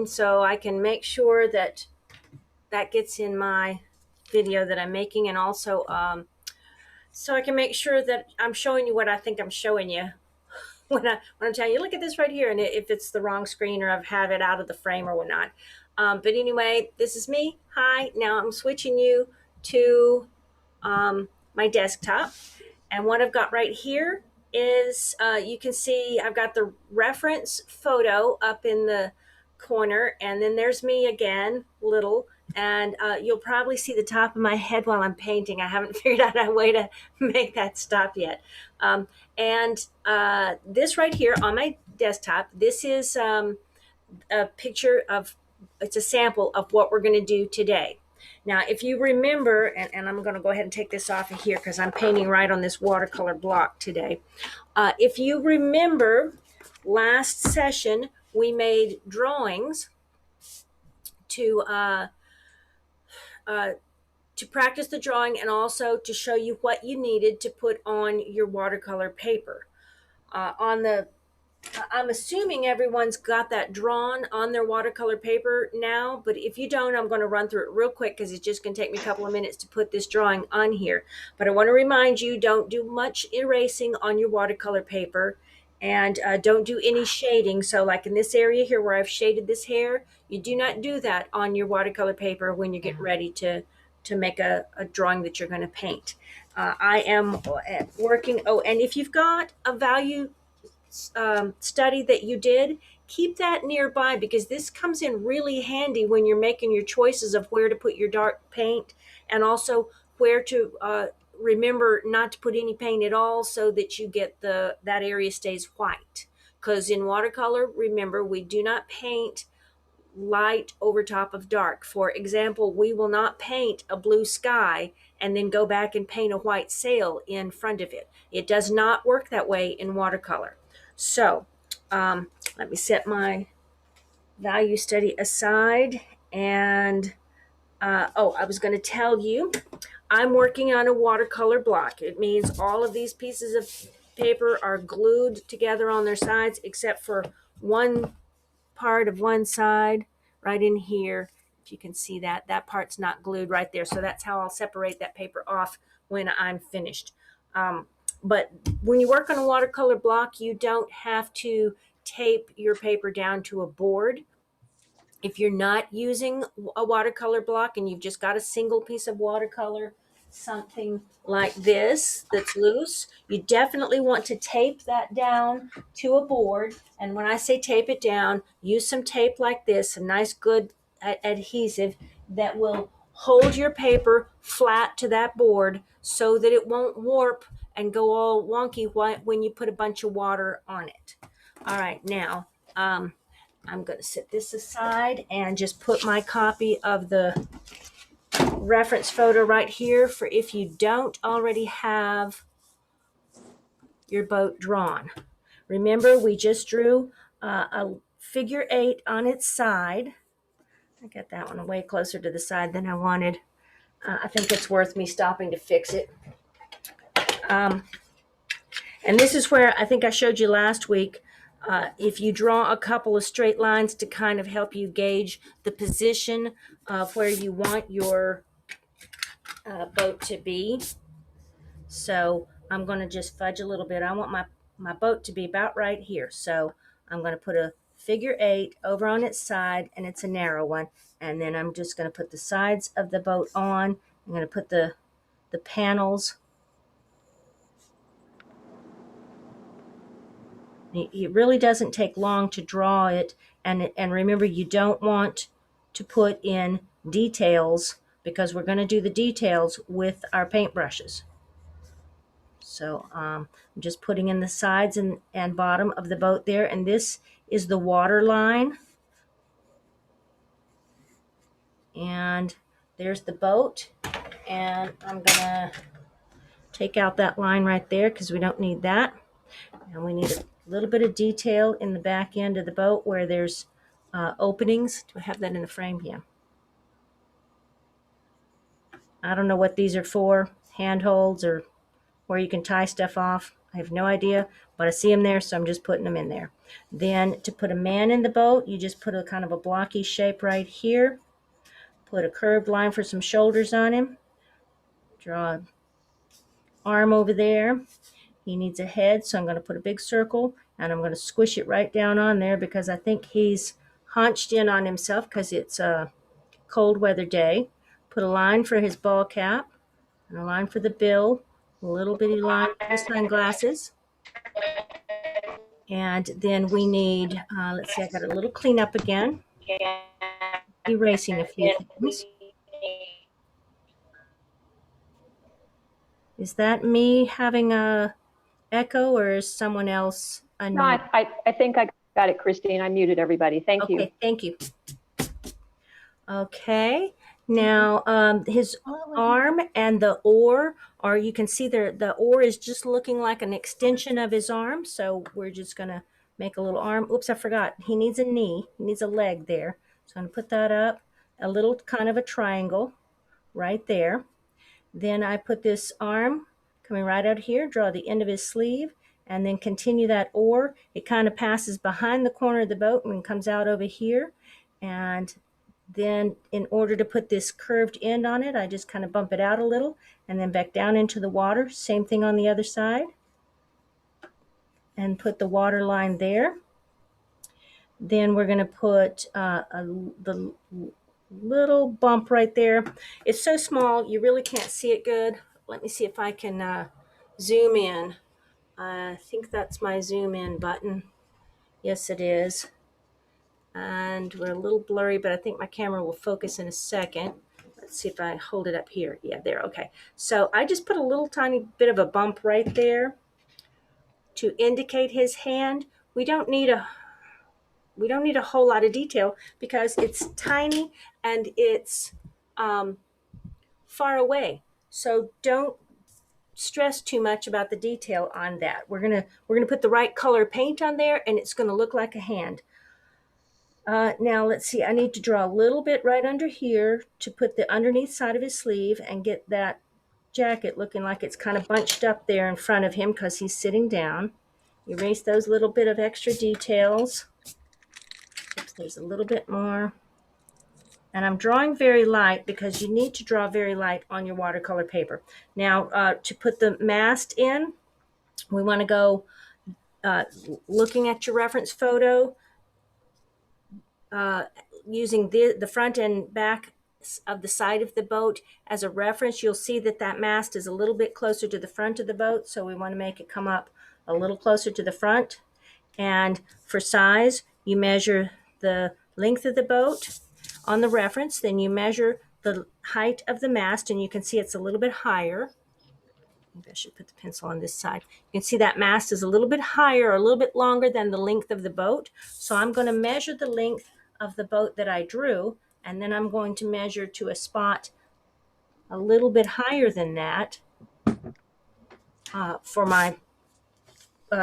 so I can make sure that that gets in my video that I'm making, and also so I can make sure that I'm showing you what I think I'm showing you when I'm telling you, look at this right here, and if it's the wrong screen or I've had it out of the frame or whatnot. But anyway, this is me. Hi. Now I'm switching you to my desktop, and what I've got right here is you can see I've got the reference photo up in the corner, and then there's me again, little, and you'll probably see the top of my head while I'm painting. I haven't figured out a way to make that stop yet. And this right here on my desktop, this is a picture of, it's a sample of what we're going to do today. Now, if you remember, and I'm going to go ahead and take this off of here because I'm painting right on this watercolor block today. If you remember, last session we made drawings to practice the drawing and also to show you what you needed to put on your watercolor paper. I'm assuming everyone's got that drawn on their watercolor paper now, but if you don't, I'm going to run through it real quick because it's just going to take me a couple of minutes to put this drawing on here. But I want to remind you, don't do much erasing on your watercolor paper, and don't do any shading. So like in this area here where I've shaded this hair, you do not do that on your watercolor paper when you get ready to make a drawing that you're going to paint. I am working, oh, and if you've got a value study that you did, keep that nearby because this comes in really handy when you're making your choices of where to put your dark paint, and also where to remember not to put any paint at all so that you get that area stays white. Because in watercolor, remember, we do not paint light over top of dark. For example, we will not paint a blue sky and then go back and paint a white sail in front of it. It does not work that way in watercolor. So let me set my value study aside. And I was going to tell you, I'm working on a watercolor block. It means all of these pieces of paper are glued together on their sides except for one part of one side right in here. If you can see that, that part's not glued right there. So that's how I'll separate that paper off when I'm finished. But when you work on a watercolor block, you don't have to tape your paper down to a board. If you're not using a watercolor block and you've just got a single piece of watercolor, something like this that's loose, you definitely want to tape that down to a board. And when I say tape it down, use some tape like this, a nice good adhesive that will hold your paper flat to that board so that it won't warp and go all wonky when you put a bunch of water on it. All right, now I'm going to set this aside and just put my copy of the reference photo right here for if you don't already have your boat drawn. Remember, we just drew a figure 8 on its side. I got that one way closer to the side than I wanted. I think it's worth me stopping to fix it. And this is where I think I showed you last week. If you draw a couple of straight lines to kind of help you gauge the position of where you want your boat to be. So I'm going to just fudge a little bit. I want my boat to be about right here. So I'm going to put a figure 8 over on its side, and it's a narrow one. And then I'm just going to put the sides of the boat on. I'm going to put the panels. It really doesn't take long to draw it. And remember, you don't want to put in details because we're going to do the details with our paintbrushes. So I'm just putting in the sides and bottom of the boat there. And this is the water line. And there's the boat. And I'm going to take out that line right there because we don't need that. And we need a little bit of detail in the back end of the boat where there's openings. Do I have that in the frame? Yeah. I don't know what these are for, handholds or where you can tie stuff off. I have no idea, but I see them there, so I'm just putting them in there. Then to put a man in the boat, you just put a kind of a blocky shape right here. Put a curved line for some shoulders on him. Draw an arm over there. He needs a head, so I'm going to put a big circle, and I'm going to squish it right down on there because I think he's hunched in on himself because it's a cold weather day. Put a line for his ball cap, and a line for the bill, a little bitty line for his sunglasses. And then we need, let's see, I got a little cleanup again. Erasing a few things. Is that me having a echo, or is someone else unmuted? No, I think I got it, Christine. I muted everybody. Thank you. Okay, thank you. Okay, now his arm and the oar are, you can see the oar is just looking like an extension of his arm, so we're just going to make a little arm. Oops, I forgot. He needs a knee. He needs a leg there. So I'm going to put that up, a little kind of a triangle right there. Then I put this arm coming right out here, draw the end of his sleeve, and then continue that oar. It kind of passes behind the corner of the boat and comes out over here. And then in order to put this curved end on it, I just kind of bump it out a little and then back down into the water. Same thing on the other side. And put the water line there. Then we're going to put the little bump right there. It's so small, you really can't see it good. Let me see if I can zoom in. I think that's my zoom in button. Yes, it is. And we're a little blurry, but I think my camera will focus in a second. Let's see if I hold it up here. Yeah, there, okay. So I just put a little tiny bit of a bump right there to indicate his hand. We don't need a whole lot of detail because it's tiny and it's far away. So don't stress too much about the detail on that. We're gonna put the right color paint on there, and it's gonna look like a hand. Now let's see. I need to draw a little bit right under here to put the underneath side of his sleeve and get that jacket looking like it's kind of bunched up there in front of him because he's sitting down. Erase those little bit of extra details. Oops, there's a little bit more. And I'm drawing very light because you need to draw very light on your watercolor paper. Now, to put the mast in, we want to go looking at your reference photo, using the front and back of the side of the boat as a reference. You'll see that that mast is a little bit closer to the front of the boat, so we want to make it come up a little closer to the front. And for size, you measure the length of the boat on the reference, then you measure the height of the mast, and you can see it's a little bit higher. Maybe I should put the pencil on this side. You can see that mast is a little bit higher, a little bit longer than the length of the boat. So I'm going to measure the length of the boat that I drew, and then I'm going to measure to a spot a little bit higher than that for my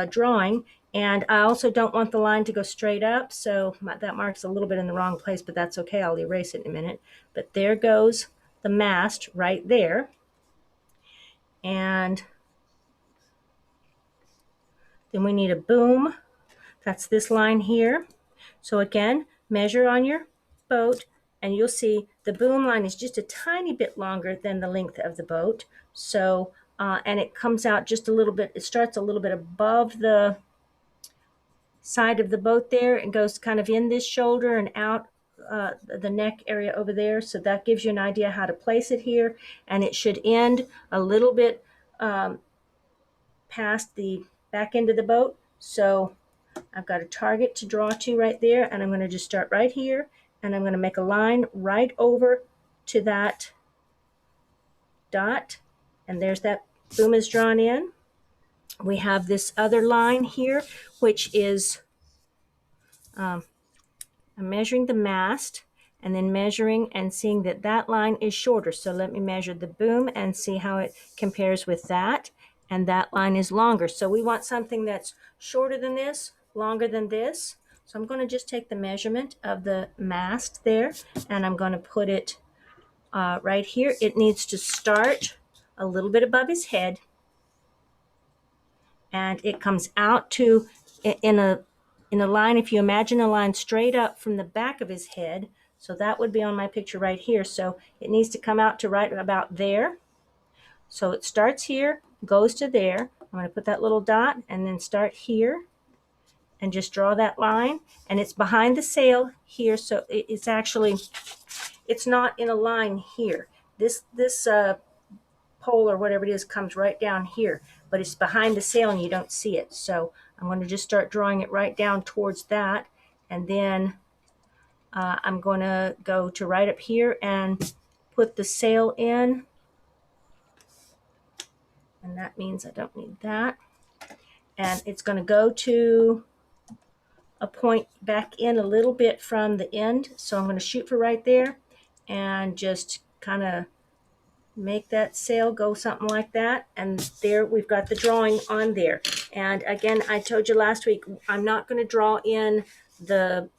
drawing. And I also don't want the line to go straight up, so that marks a little bit in the wrong place, but that's okay. I'll erase it in a minute. But there goes the mast right there. And then we need a boom. That's this line here. So again, measure on your boat, and you'll see the boom line is just a tiny bit longer than the length of the boat. So, and it comes out just a little bit, it starts a little bit above the side of the boat there and goes kind of in this shoulder and out the neck area over there. So that gives you an idea how to place it here. And it should end a little bit past the back end of the boat. So I've got a target to draw to right there, and I'm going to just start right here, and I'm going to make a line right over to that dot, and there's that boom is drawn in. We have this other line here, which is I'm measuring the mast and then measuring and seeing that that line is shorter. So let me measure the boom and see how it compares with that. And that line is longer. So we want something that's shorter than this, longer than this. So I'm going to just take the measurement of the mast there, and I'm going to put it right here. It needs to start a little bit above his head. and it comes out to in a line. If you imagine a line straight up from the back of his head, so that would be on my picture right here. So it needs to come out to right about there. So it starts here, goes to there. I'm going to put that little dot and then start here and just draw that line. And it's behind the sail here, so it's actually, it's not in a line here. This pole or whatever it is comes right down here, but it's behind the sail and you don't see it. So I'm going to just start drawing it right down towards that, and then I'm going to go to right up here and put the sail in, and that means I don't need that. And it's going to go to a point back in a little bit from the end, so I'm going to shoot for right there and just kind of make that sail go something like that. And there we've got the drawing on there. And again, I told you last week, I'm not going to draw in the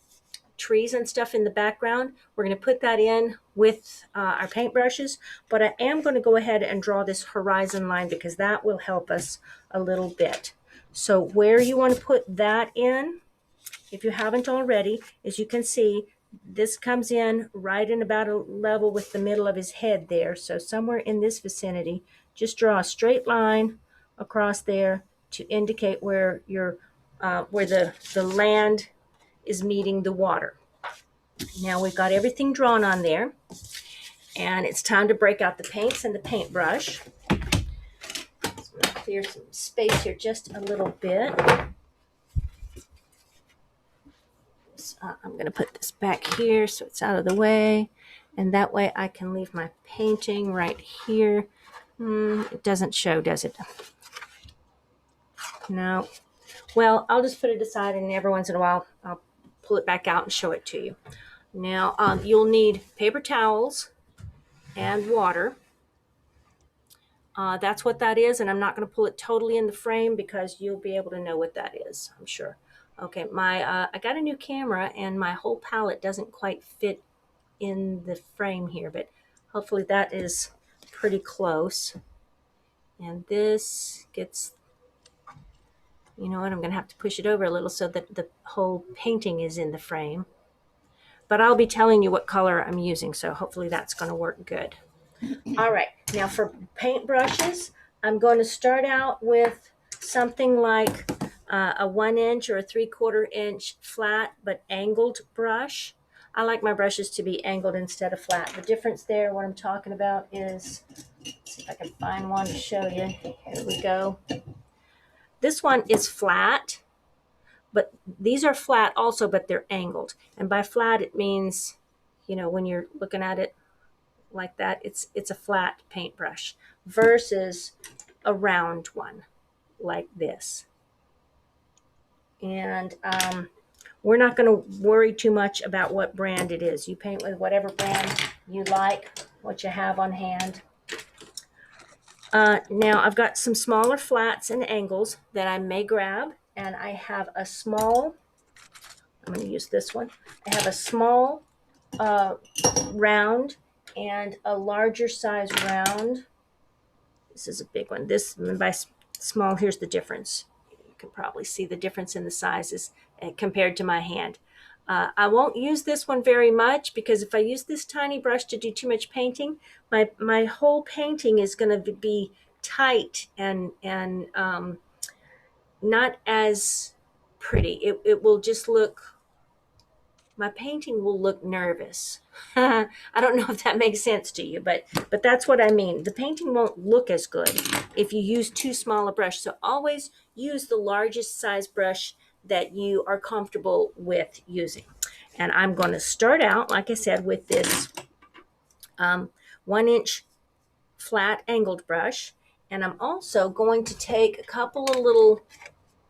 trees and stuff in the background. We're going to put that in with our paintbrushes, but I am going to go ahead and draw this horizon line because that will help us a little bit. So where you want to put that in, if you haven't already, as you can see, this comes in right in about a level with the middle of his head there. So somewhere in this vicinity, just draw a straight line across there to indicate where where the land is meeting the water. Now we've got everything drawn on there, and it's time to break out the paints and the paintbrush. So I'm going to clear some space here just a little bit. I'm going to put this back here so it's out of the way, and that way I can leave my painting right here. It doesn't show, does it? No. Well, I'll just put it aside, and every once in a while I'll pull it back out and show it to you. Now you'll need paper towels and water. That's what that is, and I'm not going to pull it totally in the frame because you'll be able to know what that is, I'm sure. Okay, I got a new camera, and my whole palette doesn't quite fit in the frame here, but hopefully that is pretty close. And this gets, you know what, I'm going to have to push it over a little so that the whole painting is in the frame. But I'll be telling you what color I'm using, so hopefully that's going to work good. All right, now for paint brushes, I'm going to start out with something like a 1 inch or a 3/4 inch flat but angled brush. I like my brushes to be angled instead of flat. The difference there, what I'm talking about is, let's see if I can find one to show you. Here we go. This one is flat, but these are flat also, but they're angled. And by flat, it means, you know, when you're looking at it like that, it's a flat paintbrush versus a round one like this. And we're not going to worry too much about what brand it is. You paint with whatever brand you like, what you have on hand. Now I've got some smaller flats and angles that I may grab, and I have a small, I'm going to use this one. I have a small round and a larger size round. This is a big one. This, by small, here's the difference. You can probably see the difference in the sizes compared to my hand. I won't use this one very much because if I use this tiny brush to do too much painting, my whole painting is going to be tight and not as pretty. It will just look, my painting will look nervous. I don't know if that makes sense to you, but that's what I mean. The painting won't look as good if you use too small a brush. So always use the largest size brush that you are comfortable with using. And I'm going to start out, like I said, with this 1 inch flat angled brush. And I'm also going to take a couple of little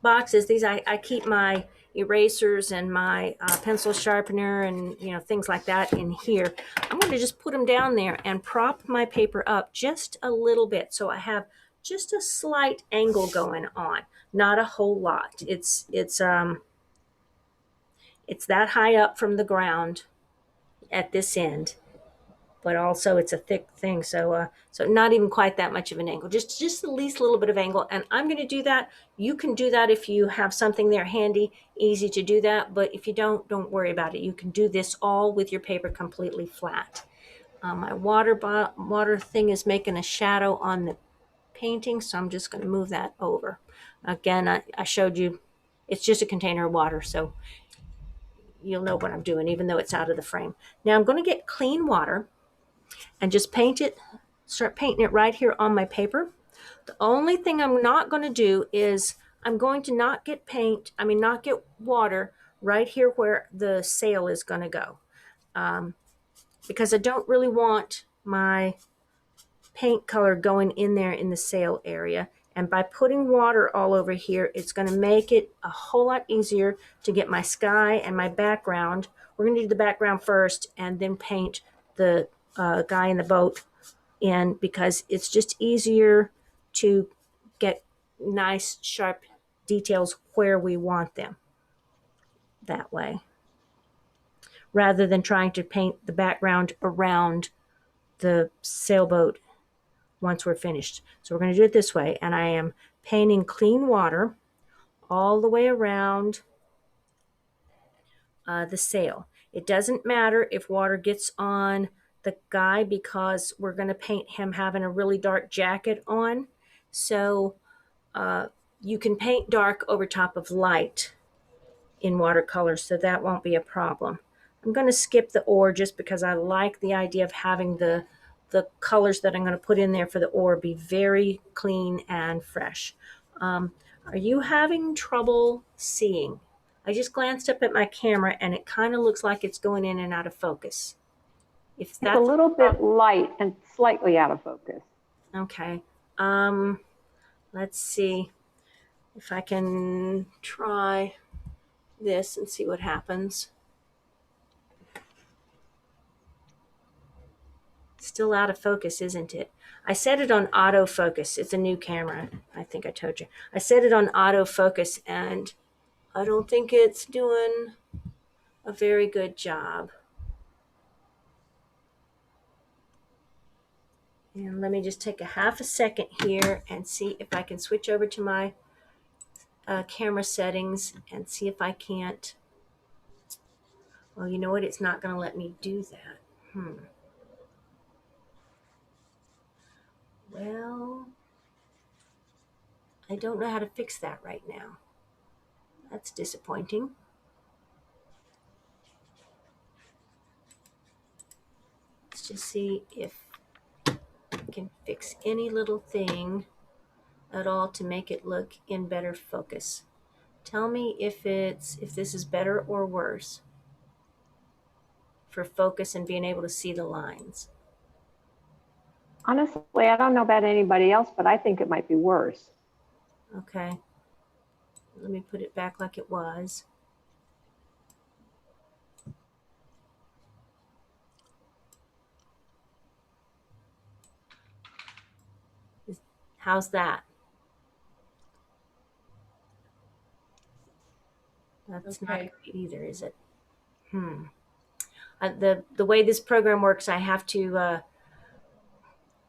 boxes. These I keep my erasers and my pencil sharpener and things like that in here. I'm going to just put them down there and prop my paper up just a little bit so I have just a slight angle going on, not a whole lot. It's that high up from the ground at this end, but also it's a thick thing. So not even quite that much of an angle, just the least little bit of angle. And I'm going to do that. You can do that if you have something there handy, easy to do that. But if you don't worry about it. You can do this all with your paper completely flat. My water thing is making a shadow on the painting, so I'm just going to move that over. Again, I showed you, it's just a container of water, so you'll know what I'm doing, even though it's out of the frame. Now I'm going to get clean water and just start painting it right here on my paper. The only thing I'm not going to do is I'm going to not get water right here where the sail is going to go. Because I don't really want my paint color going in there in the sail area. And by putting water all over here, it's going to make it a whole lot easier to get my sky and my background. We're going to do the background first and then paint the guy in the boat in, because it's just easier to get nice, sharp details where we want them that way, rather than trying to paint the background around the sailboat once we're finished. So we're going to do it this way, and I am painting clean water all the way around the sail. It doesn't matter if water gets on the guy, because we're going to paint him having a really dark jacket on. So you can paint dark over top of light in watercolor, so that won't be a problem. I'm going to skip the ore just because I like the idea of having the colors that I'm going to put in there for the ore be very clean and fresh. Are you having trouble seeing? I just glanced up at my camera and it kind of looks like it's going in and out of focus. If It's a that's little bit light and slightly out of focus. okay. Let's see if I can try this and see what happens. Still out of focus, isn't it? I set it on autofocus. It's a new camera. I think I told you. I set it on autofocus and I don't think it's doing a very good job. And let me just take a half a second here and see if I can switch over to my camera settings and see if I can't. Well, you know what? It's not going to let me do that. Well, I don't know how to fix that right now. That's disappointing. Let's just see if I can fix any little thing at all to make it look in better focus. Tell me if this is better or worse for focus and being able to see the lines. Honestly, I don't know about anybody else, but I think it might be worse. Okay. Let me put it back like it was. How's that? That's not great either, is it? The way this program works, I have to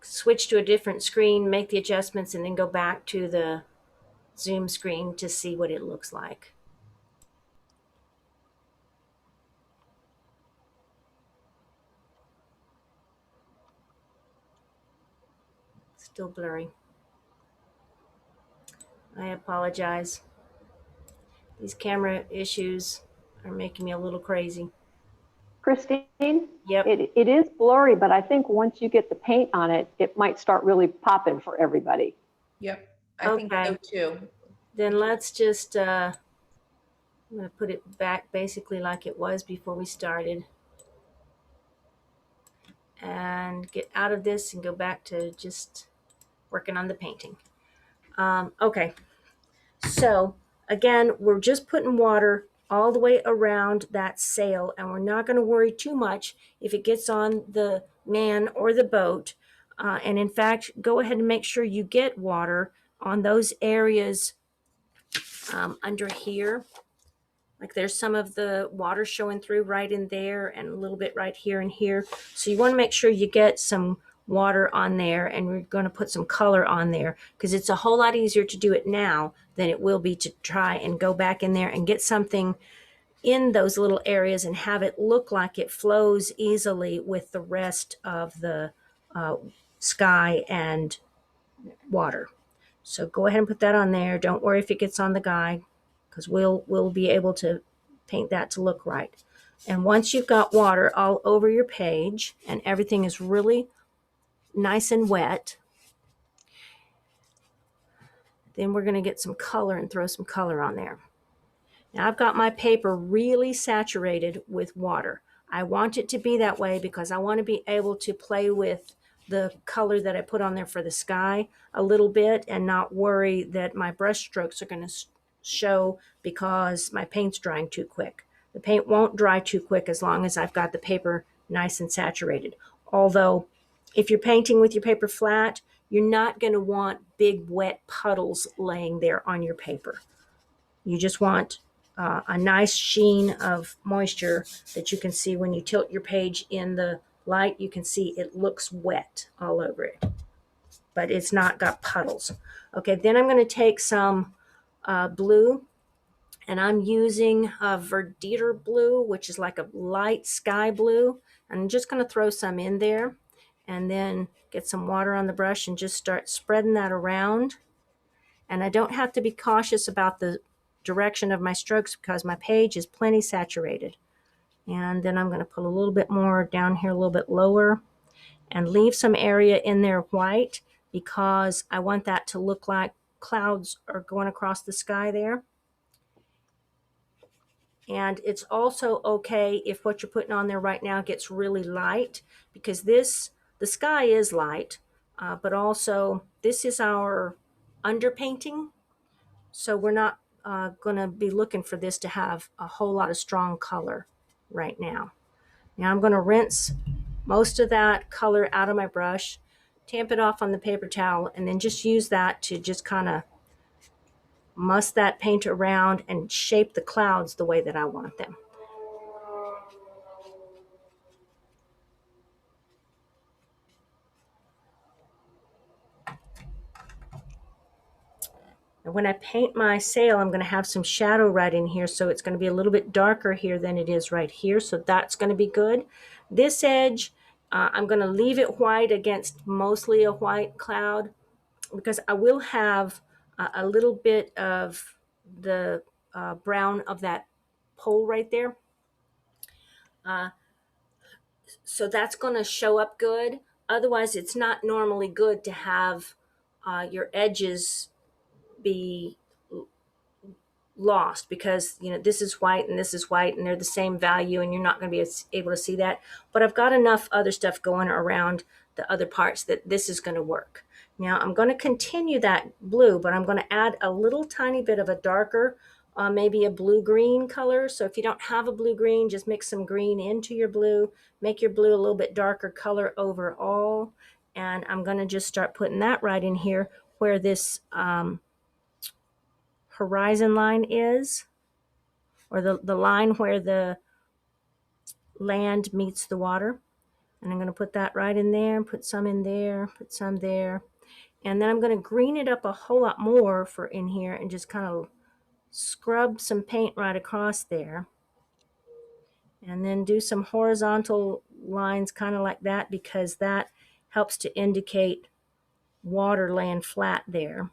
switch to a different screen, make the adjustments, and then go back to the Zoom screen to see what it looks like. Still blurry. I apologize. These camera issues are making me a little crazy. Christine, Yep. it is blurry, but I think once you get the paint on it, it might start really popping for everybody. Yep, I think so too. Then let's just, I'm going to put it back basically like it was before we started. And get out of this and go back to just working on the painting. Okay. So again, we're just putting water all the way around that sail, and we're not going to worry too much if it gets on the man or the boat. And in fact, go ahead and make sure you get water on those areas under here. Like there's some of the water showing through right in there and a little bit right here and here. So you want to make sure you get some water on there, and we're going to put some color on there because it's a whole lot easier to do it now than it will be to try and go back in there and get something in those little areas and have it look like it flows easily with the rest of the uh, sky and water. So go ahead and put that on there. Don't worry if it gets on the guide, because we'll be able to paint that to look right. And once you've got water all over your page and everything is really nice and wet, then we're going to get some color and throw some color on there. Now I've got my paper really saturated with water. I want it to be that way because I want to be able to play with the color that I put on there for the sky a little bit and not worry that my brush strokes are going to show because my paint's drying too quick. The paint won't dry too quick as long as I've got the paper nice and saturated. Although if you're painting with your paper flat, you're not going to want big wet puddles laying there on your paper. You just want a nice sheen of moisture that you can see when you tilt your page in the light. You can see it looks wet all over it, but it's not got puddles. Okay, then I'm going to take some blue, and I'm using a Verditer blue, which is like a light sky blue. I'm just going to throw some in there and then get some water on the brush and just start spreading that around. And I don't have to be cautious about the direction of my strokes because my page is plenty saturated. And then I'm going to put a little bit more down here, a little bit lower, and leave some area in there white because I want that to look like clouds are going across the sky there. And it's also okay if what you're putting on there right now gets really light, because the sky is light, but also this is our underpainting. So we're not going to be looking for this to have a whole lot of strong color right now. Now I'm going to rinse most of that color out of my brush, tamp it off on the paper towel, and then just use that to just kind of muss that paint around and shape the clouds the way that I want them. And when I paint my sail, I'm going to have some shadow right in here, so it's going to be a little bit darker here than it is right here, so that's going to be good. This edge, I'm going to leave it white against mostly a white cloud because I will have a little bit of the brown of that pole right there. So that's going to show up good. Otherwise, it's not normally good to have your edges be lost because this is white and this is white and they're the same value and you're not going to be able to see that. But I've got enough other stuff going around the other parts that this is going to work. Now I'm going to continue that blue, but I'm going to add a little tiny bit of a darker, maybe a blue-green color. So if you don't have a blue-green, just mix some green into your blue, make your blue a little bit darker color overall. And I'm going to just start putting that right in here where this horizon line is, or the line where the land meets the water. And I'm going to put that right in there, put some in there, put some there. And then I'm going to green it up a whole lot more for in here and just kind of scrub some paint right across there. And then do some horizontal lines kind of like that because that helps to indicate water laying flat there.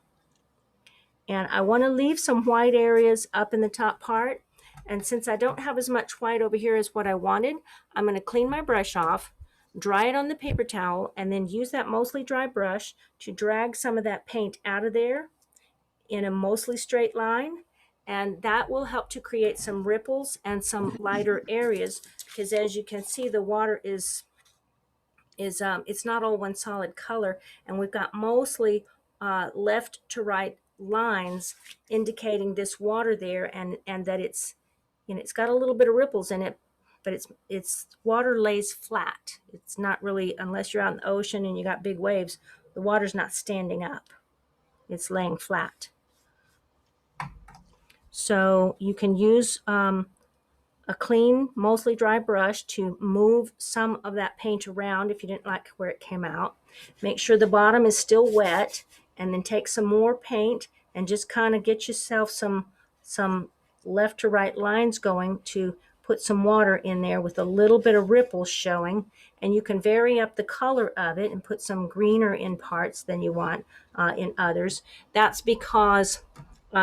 And I want to leave some white areas up in the top part. And since I don't have as much white over here as what I wanted, I'm going to clean my brush off, dry it on the paper towel, and then use that mostly dry brush to drag some of that paint out of there in a mostly straight line. And that will help to create some ripples and some lighter areas because as you can see, the water is it's not all one solid color, and we've got mostly left to right lines indicating this water there, and that it's it's got a little bit of ripples in it, but it's water lays flat. It's not really, unless you're out in the ocean and you got big waves, the water's not standing up. It's laying flat. So you can use a clean, mostly dry brush to move some of that paint around if you didn't like where it came out. Make sure the bottom is still wet, and then take some more paint and just kind of get yourself some left to right lines going to put some water in there with a little bit of ripples showing. And you can vary up the color of it and put some greener in parts than you want in others. That's because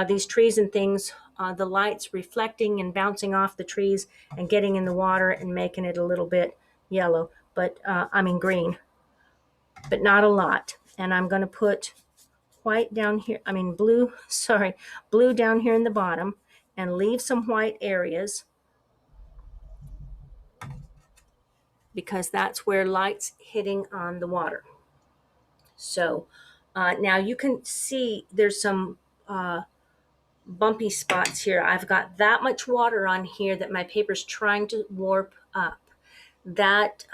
these trees and things, the light's reflecting and bouncing off the trees and getting in the water and making it a little bit yellow, but green, but not a lot. And I'm going to put white down here, blue, sorry, blue down here in the bottom, and leave some white areas because that's where light's hitting on the water. So now you can see there's some bumpy spots here. I've got that much water on here that my paper's trying to warp up. That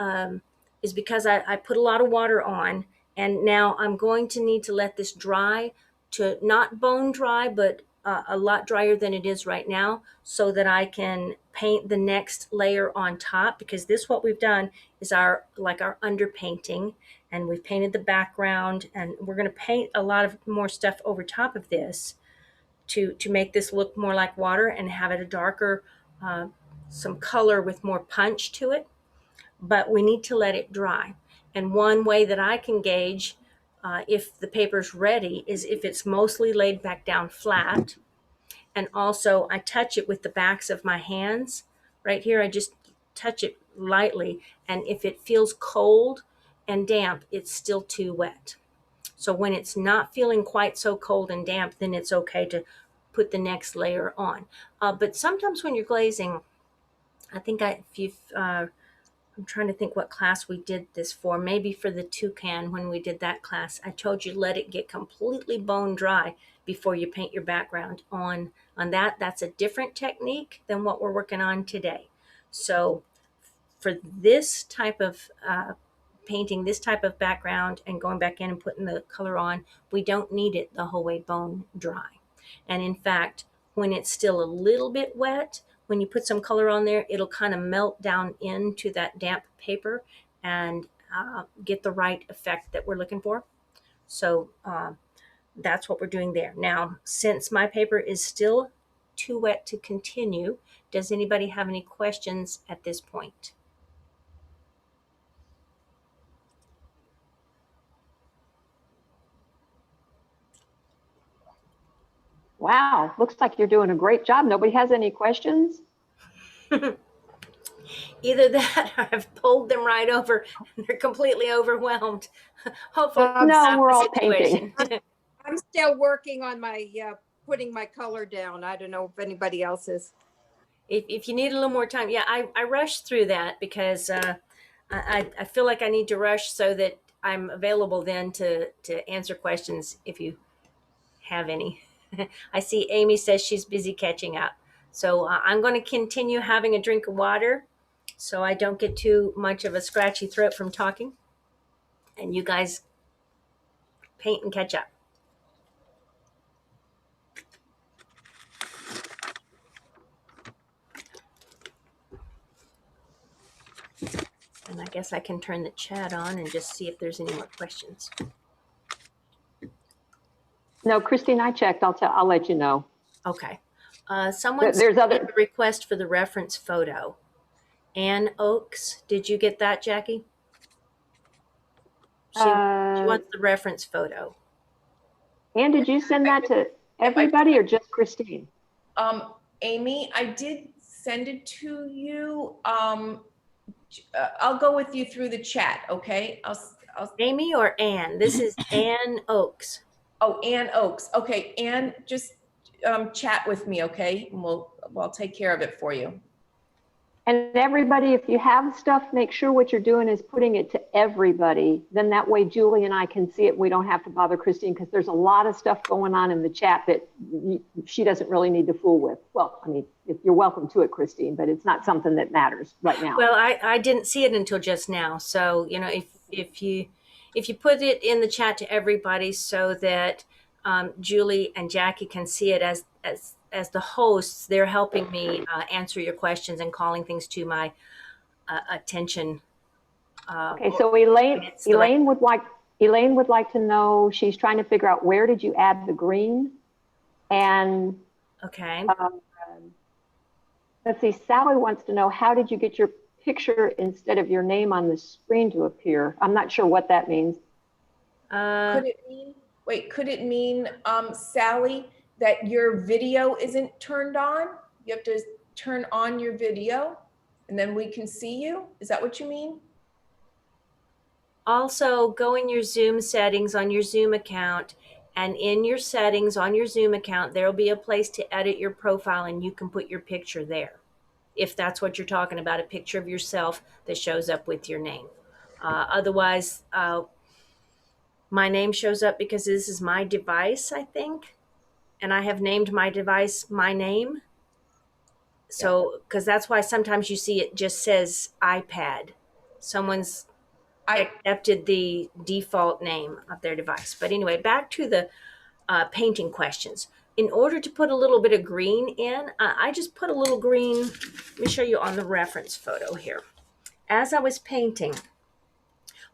is because I put a lot of water on, and now I'm going to need to let this dry to not bone dry, but a lot drier than it is right now, so that I can paint the next layer on top, because this, what we've done is our underpainting, and we've painted the background, and we're going to paint a lot of more stuff over top of this to make this look more like water and have it a darker, some color with more punch to it. But we need to let it dry. And one way that I can gauge if the paper's ready is if it's mostly laid back down flat. And also I touch it with the backs of my hands. Right here, I just touch it lightly. And if it feels cold and damp, it's still too wet. So when it's not feeling quite so cold and damp, then it's okay to put the next layer on. But sometimes when you're glazing, I think I'm trying to think what class we did this for. Maybe for the toucan, when we did that class, I told you let it get completely bone dry before you paint your background on that. That's a different technique than what we're working on today. So for this type of painting, this type of background and going back in and putting the color on, we don't need it the whole way bone dry. And in fact, when it's still a little bit wet, when you put some color on there, it'll kind of melt down into that damp paper and get the right effect that we're looking for. So that's what we're doing there. Now, since my paper is still too wet to continue, does anybody have any questions at this point? Wow, looks like you're doing a great job. Nobody has any questions? Either that or I've pulled them right over and they're completely overwhelmed. Hopefully, No, we're all painting. I'm still working on my putting my color down. I don't know if anybody else is. If you need a little more time, yeah, I rushed through that because I feel like I need to rush so that I'm available then to answer questions if you have any. I see Amy says she's busy catching up. So I'm going to continue having a drink of water so I don't get too much of a scratchy throat from talking. And you guys paint and catch up. And I guess I can turn the chat on and just see if there's any more questions. No, Christine, I checked. I'll let you know. Okay. Someone There's made other a request for the reference photo. Ann Oakes, did you get that, Jackie? She wants the reference photo. Ann, did you send that to everybody or just Christine? Amy, I did send it to you. I'll go with you through the chat, okay? Amy or Ann? This is Ann Oakes. Oh, Ann Oakes. Okay, Ann, just chat with me, okay? And I'll take care of it for you. And everybody, if you have stuff, make sure what you're doing is putting it to everybody. Then that way Julie and I can see it. We don't have to bother Christine because there's a lot of stuff going on in the chat that she doesn't really need to fool with. Well, I mean, if you're welcome to it, Christine, but it's not something that matters right now. Well, I didn't see it until just now. So, you know, if you put it in the chat to everybody so that Julie and Jackie can see it as as the hosts, they're helping me answer your questions and calling things to my attention. Okay, so Elaine, It's the right. Elaine would like to know, she's trying to figure out where did you add the green? And Okay. let's see, Sally wants to know, how did you get your picture instead of your name on the screen to appear? I'm not sure what that means. Could it mean, wait, could it mean, Sally, that your video isn't turned on? You have to turn on your video and then we can see you? Is that what you mean? Also, go in your Zoom settings on your Zoom account, and in your settings on your Zoom account, there'll be a place to edit your profile, and you can put your picture there. If that's what you're talking about, a picture of yourself that shows up with your name. Otherwise, my name shows up because this is my device, I think, and I have named my device my name. So, because that's why sometimes you see it just says iPad. Someone's accepted the default name of their device. But anyway, back to the painting questions. In order to put a little bit of green in, I just put a little green. Let me show you on the reference photo here. As I was painting,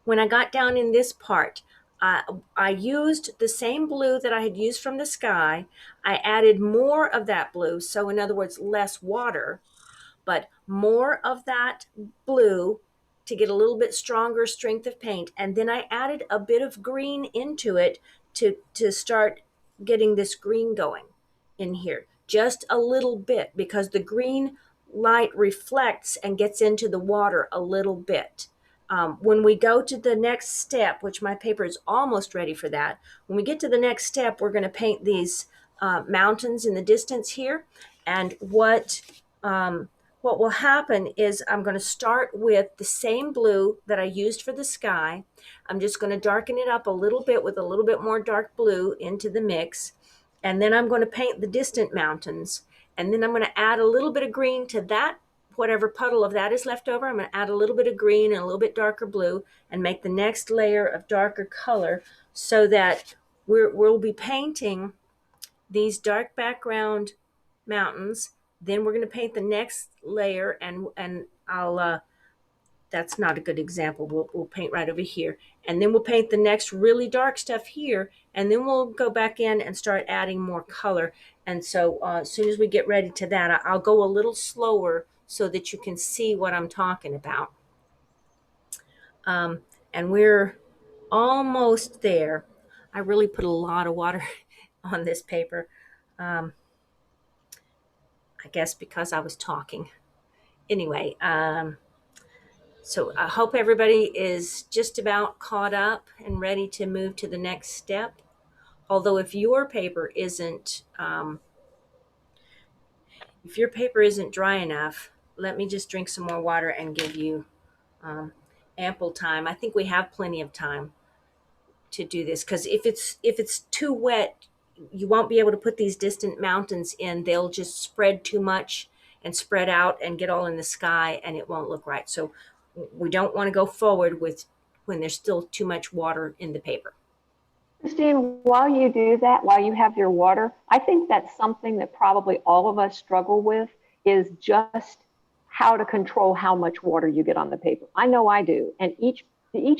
when I got down in this part, I used the same blue that I had used from the sky. I added more of that blue, so in other words, less water, but more of that blue to get a little bit stronger strength of paint. And then I added a bit of green into it to start getting this green going in here. Just a little bit, because the green light reflects and gets into the water a little bit. When we go to the next step, which my paper is almost ready for that, when we get to the next step, we're going to paint these mountains in the distance here. And what will happen is I'm going to start with the same blue that I used for the sky. I'm just going to darken it up a little bit with a little bit more dark blue into the mix. And then I'm going to paint the distant mountains. And then I'm going to add a little bit of green to that. Whatever puddle of that is left over, I'm going to add a little bit of green and a little bit darker blue and make the next layer of darker color, so that we'll be painting these dark background mountains. Then we're going to paint the next layer, and I'll that's not a good example. We'll paint right over here, and then we'll paint the next really dark stuff here, and then we'll go back in and start adding more color. And so as soon as we get ready to that, I'll go a little slower so that you can see what I'm talking about. And we're almost there. I really put a lot of water on this paper. I guess because I was talking. Anyway, so I hope everybody is just about caught up and ready to move to the next step. Although if your paper isn't dry enough, let me just drink some more water and give you ample time. I think we have plenty of time to do this, because if it's too wet, you won't be able to put these distant mountains in. They'll just spread too much and spread out and get all in the sky, and it won't look right. So we don't want to go forward with when there's still too much water in the paper. Christine, while you do that, while you have your water, I think that's something that probably all of us struggle with, is just how to control how much water you get on the paper. I know I do, and each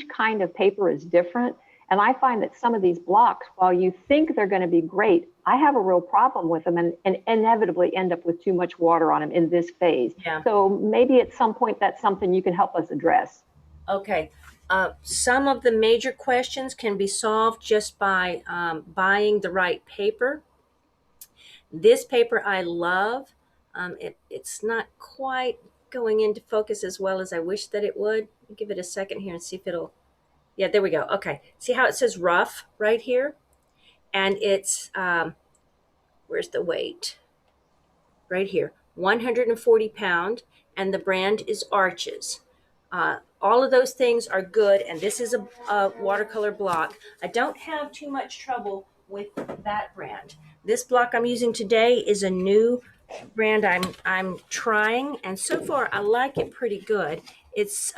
kind of paper is different. And I find that some of these blocks, while you think they're going to be great, I have a real problem with them, and inevitably end up with too much water on them in this phase. Yeah. So maybe at some point that's something you can help us address. Okay. Some of the major questions can be solved just by buying the right paper. This paper I love. It's not quite going into focus as well as I wish that it would. Give it a second here and see if it'll. Yeah, there we go. Okay. See how it says rough right here? And it's, where's the weight? Right here, 140 pound, and the brand is Arches. All of those things are good, and this is a watercolor block. I don't have too much trouble with that brand. This block I'm using today is a new brand I'm trying, and so far I like it pretty good. It's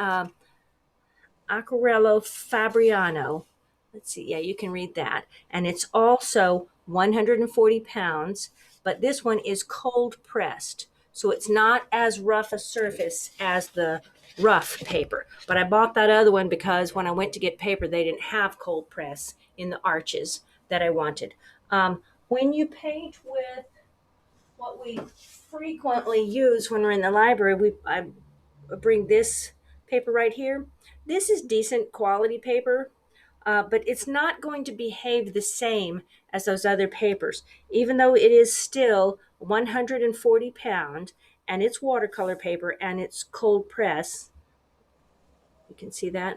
Aquarello Fabriano. Let's see, yeah, you can read that. And it's also 140 pounds. but this one is cold pressed. So it's not as rough a surface as the rough paper. But I bought that other one because when I went to get paper, they didn't have cold press in the arches that I wanted. When you paint with what we frequently use when we're in the library, I bring this paper right here. This is decent quality paper, but it's not going to behave the same as those other papers, even though it is still 140 pound and it's watercolor paper and it's cold press. You can see that.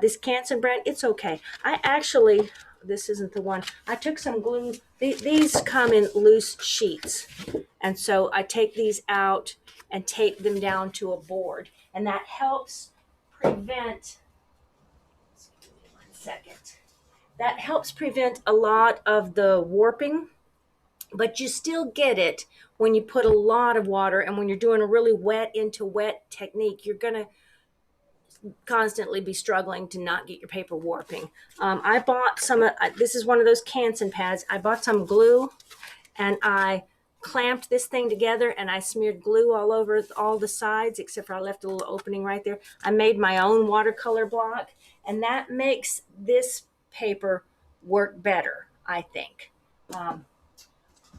This Canson brand, it's okay. I actually, this isn't the one. I took some glue. These come in loose sheets. And so I take these out and tape them down to a board. And that helps prevent, give me 1 second. That helps prevent a lot of the warping, but you still get it when you put a lot of water, and when you're doing a really wet into wet technique, you're going to constantly be struggling to not get your paper warping. I bought this is one of those Canson pads. I bought some glue and I clamped this thing together and I smeared glue all over all the sides, except for I left a little opening right there. I made my own watercolor block, and that makes this paper work better, I think.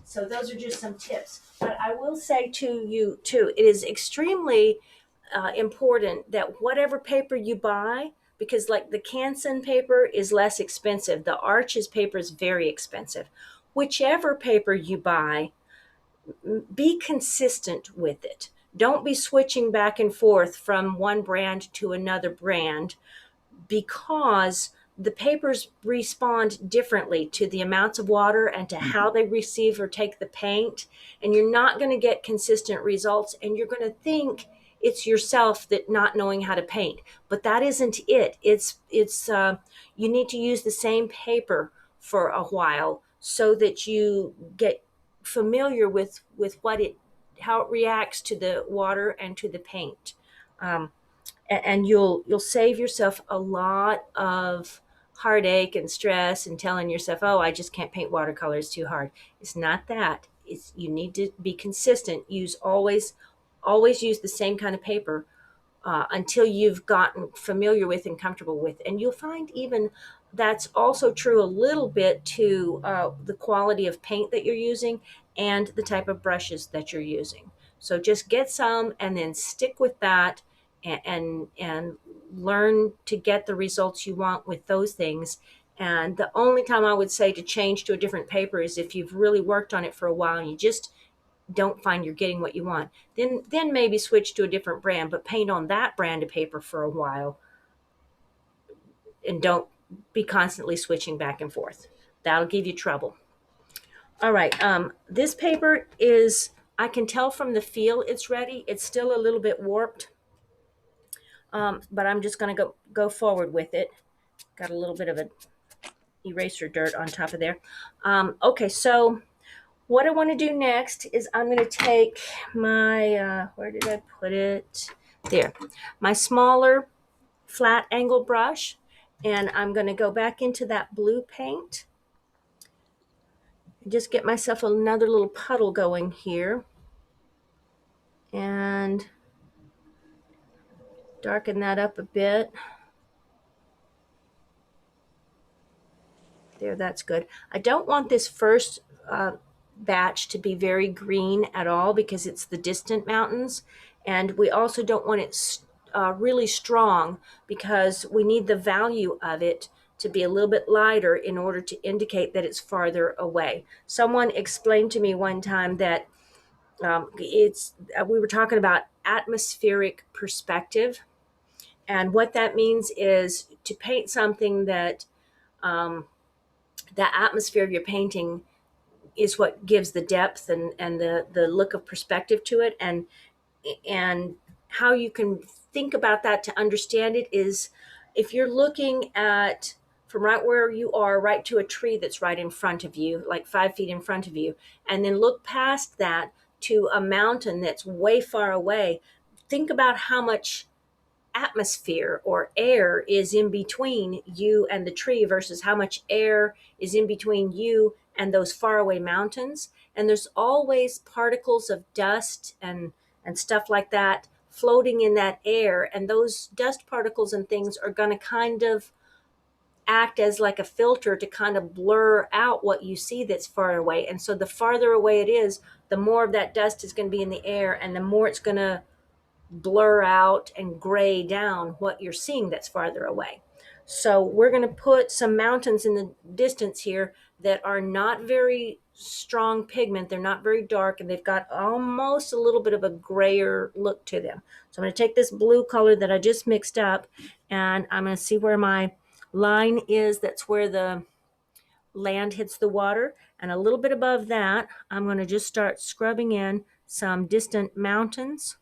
So those are just some tips. But I will say to you too, it is extremely important that whatever paper you buy, because like the Canson paper is less expensive, the Arches paper is very expensive. Whichever paper you buy, be consistent with it. Don't be switching back and forth from one brand to another brand, because the papers respond differently to the amounts of water and to how they receive or take the paint. And you're not going to get consistent results, and you're going to think it's yourself that not knowing how to paint, but that isn't it. It's you need to use the same paper for a while so that you get familiar with how it reacts to the water and to the paint. And you'll save yourself a lot of heartache and stress and telling yourself, oh, I just can't paint watercolor, it's too hard. It's not that. It's, you need to be consistent. Always use the same kind of paper until you've gotten familiar with and comfortable with. And you'll find even that's also true a little bit to the quality of paint that you're using and the type of brushes that you're using. So just get some and then stick with that, and learn to get the results you want with those things. And the only time I would say to change to a different paper is if you've really worked on it for a while and you just don't find you're getting what you want. Then maybe switch to a different brand, but paint on that brand of paper for a while, and don't be constantly switching back and forth. That'll give you trouble. All right, this paper is, I can tell from the feel it's ready. It's still a little bit warped, but I'm just going to go forward with it. Got a little bit of a eraser dirt on top of there. Okay, so what I want to do next is I'm going to take my, where did I put it? There, my smaller flat angle brush, and I'm going to go back into that blue paint. Just get myself another little puddle going here. And darken that up a bit. There, that's good. I don't want this first batch to be very green at all because it's the distant mountains. And we also don't want it really strong because we need the value of it to be a little bit lighter in order to indicate that it's farther away. Someone explained to me one time that we were talking about atmospheric perspective. And what that means is to paint something that the atmosphere of your painting is what gives the depth and the look of perspective to it. And how you can think about that to understand it is if you're looking at from right where you are right to a tree that's right in front of you, like 5 feet in front of you, and then look past that to a mountain that's way far away. Think about how much atmosphere or air is in between you and the tree versus how much air is in between you and those faraway mountains. And there's always particles of dust and stuff like that floating in that air. And those dust particles and things are going to kind of act as like a filter to kind of blur out what you see that's far away. And so the farther away it is, the more of that dust is going to be in the air, and the more it's going to blur out and gray down what you're seeing that's farther away. So we're going to put some mountains in the distance here that are not very strong pigment. They're not very dark, and they've got almost a little bit of a grayer look to them. So I'm going to take this blue color that I just mixed up, and I'm going to see where my line is. That's where the land hits the water. And a little bit above that, I'm going to just start scrubbing in some distant mountains.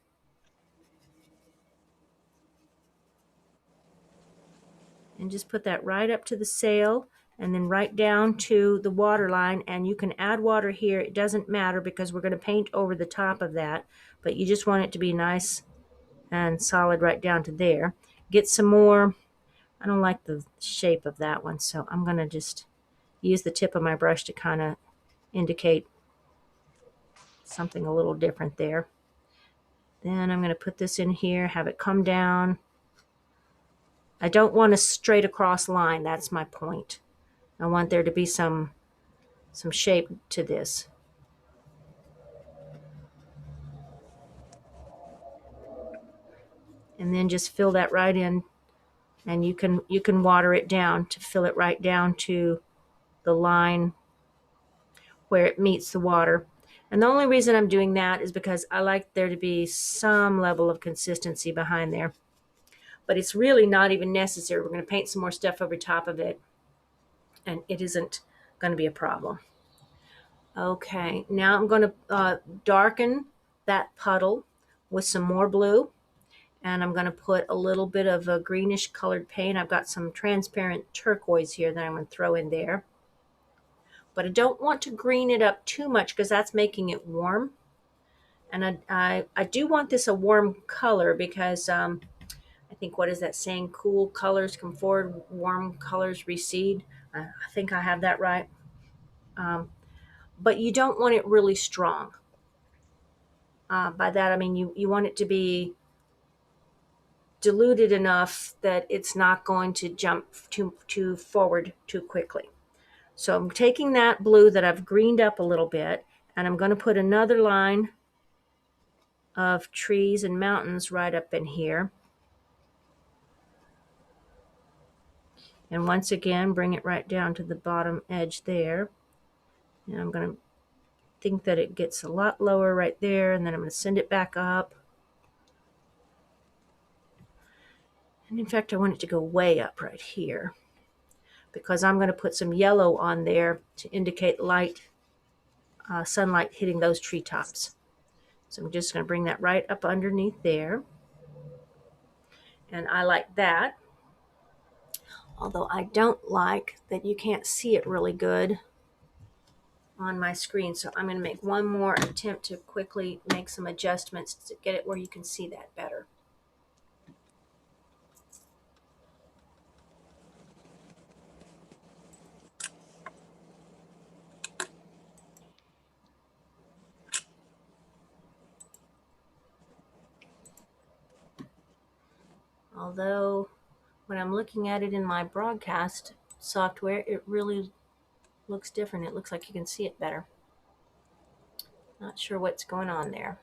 And just put that right up to the sail and then right down to the water line. And you can add water here. It doesn't matter because we're going to paint over the top of that, but you just want it to be nice and solid right down to there. Get some more. I don't like the shape of that one, so I'm going to just use the tip of my brush to kind of indicate something a little different there. Then I'm going to put this in here, have it come down. I don't want a straight across line. That's my point. I want there to be some shape to this. And then just fill that right in, and you can water it down to fill it right down to the line where it meets the water. And the only reason I'm doing that is because I like there to be some level of consistency behind there. But it's really not even necessary. We're going to paint some more stuff over top of it, and it isn't going to be a problem. Okay, now I'm going to darken that puddle with some more blue, and I'm going to put a little bit of a greenish colored paint. I've got some transparent turquoise here that I'm going to throw in there. But I don't want to green it up too much because that's making it warm. And I do want this a warm color because I think, what is that saying? Cool colors come forward, warm colors recede. I think I have that right. But you don't want it really strong. By that, I mean you want it to be diluted enough that it's not going to jump too forward too quickly. So I'm taking that blue that I've greened up a little bit, and I'm going to put another line of trees and mountains right up in here. And once again, bring it right down to the bottom edge there. And I'm going to think that it gets a lot lower right there, and then I'm going to send it back up. And in fact, I want it to go way up right here because I'm going to put some yellow on there to indicate light, sunlight hitting those treetops. So I'm just going to bring that right up underneath there. And I like that. Although I don't like that you can't see it really good on my screen. So I'm going to make one more attempt to quickly make some adjustments to get it where you can see that better. Although when I'm looking at it in my broadcast software, it really looks different. It looks like you can see it better. Not sure what's going on there.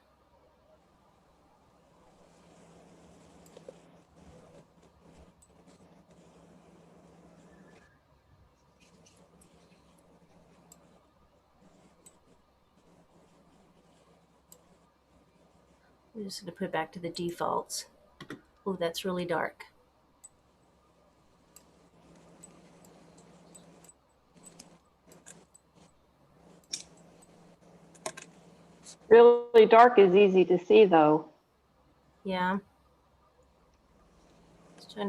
I'm just going to put it back to the defaults. Oh, that's really dark. Really dark is easy to see, though. Yeah.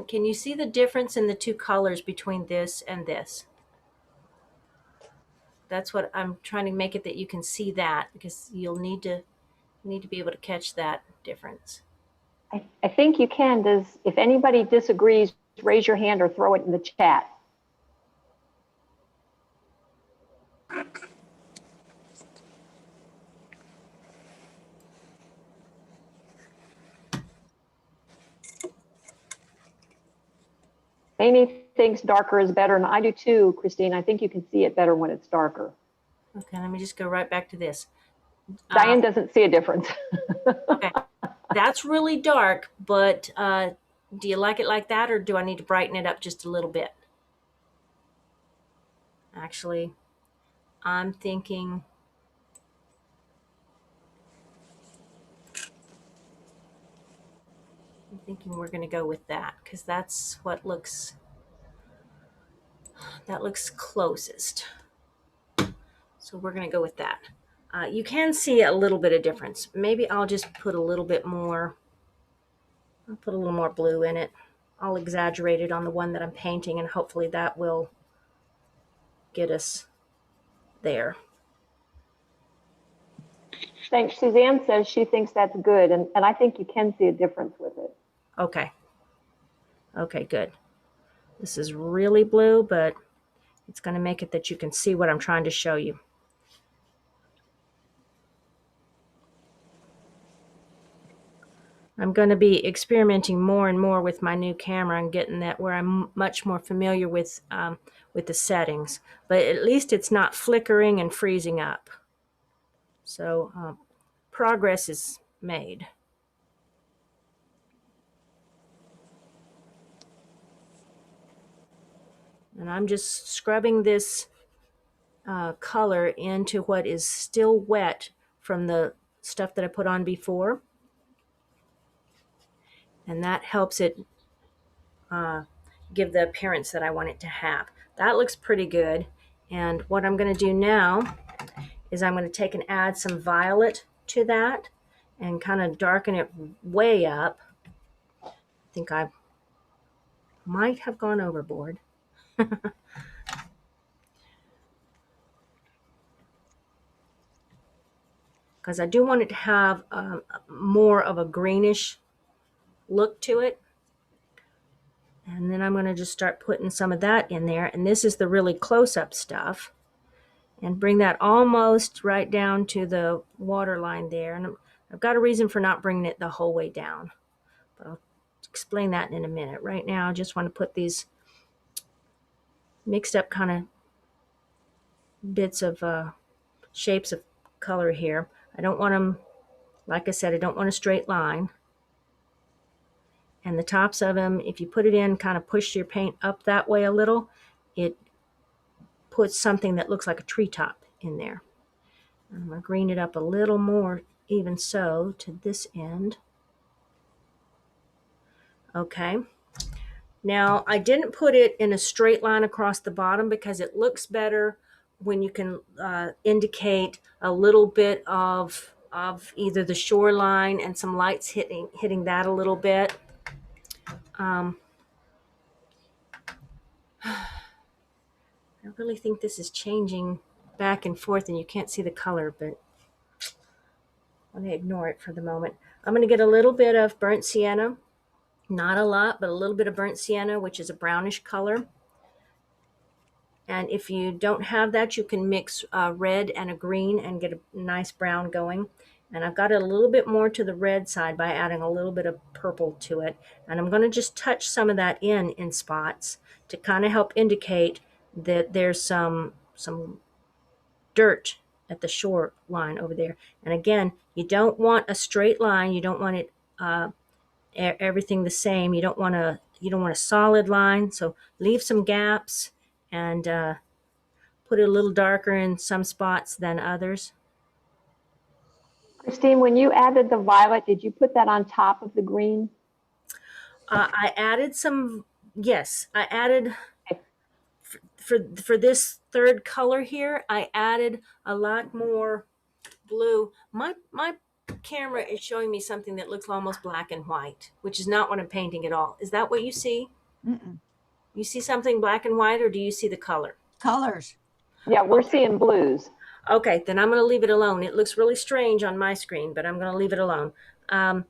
Can you see the difference in the two colors between this and this? That's what I'm trying to make it, that you can see that, because you'll need to be able to catch that difference. I think you can. If anybody disagrees, raise your hand or throw it in the chat. Amy thinks darker is better, and I do too, Christine. I think you can see it better when it's darker. Okay, let me just go right back to this. Diane doesn't see a difference. Okay, that's really dark, but do you like it like that, or do I need to brighten it up just a little bit? Actually, I'm thinking we're going to go with that because that's what looks closest. So we're going to go with that. You can see a little bit of difference. Maybe I'll just put a little bit more. I'll put a little more blue in it. I'll exaggerate it on the one that I'm painting, and hopefully that will get us there. Thanks. Suzanne says she thinks that's good, and I think you can see a difference with it. Okay. Okay, good. This is really blue, but it's going to make it that you can see what I'm trying to show you. I'm going to be experimenting more and more with my new camera and getting that where I'm much more familiar with the settings. But at least it's not flickering and freezing up. So progress is made. And I'm just scrubbing this color into what is still wet from the stuff that I put on before. And that helps it give the appearance that I want it to have. That looks pretty good. And what I'm going to do now is I'm going to take and add some violet to that and kind of darken it way up. I think I might have gone overboard. Because I do want it to have more of a greenish look to it. And then I'm going to just start putting some of that in there. And this is the really close-up stuff. And bring that almost right down to the water line there. And I've got a reason for not bringing it the whole way down. But I'll explain that in a minute. Right now, I just want to put these mixed up kind of bits of shapes of color here. I don't want them, like I said, I don't want a straight line. And the tops of them, if you put it in, kind of push your paint up that way a little, it puts something that looks like a treetop in there. I'm going to green it up a little more, even so, to this end. Okay. Now, I didn't put it in a straight line across the bottom because it looks better when you can indicate a little bit of either the shoreline and some lights hitting that a little bit. I really think this is changing back and forth and you can't see the color, but I'm going to ignore it for the moment. I'm going to get a little bit of burnt sienna, not a lot, but a little bit of burnt sienna, which is a brownish color. And if you don't have that, you can mix a red and a green and get a nice brown going. And I've got it a little bit more to the red side by adding a little bit of purple to it. And I'm going to just touch some of that in spots to kind of help indicate that there's some dirt at the shore line over there. And again, you don't want a straight line. You don't want it everything the same. You don't want a solid line. So leave some gaps and put it a little darker in some spots than others. Christine, when you added the violet, did you put that on top of the green? I added some, yes, I added, for this third color here, I added a lot more blue. My camera is showing me something that looks almost black and white, which is not what I'm painting at all. Is that what you see? Mm-mm. You see something black and white, or do you see the color? Colors. Yeah, we're seeing blues. Okay, then I'm going to leave it alone. It looks really strange on my screen, but I'm going to leave it alone. I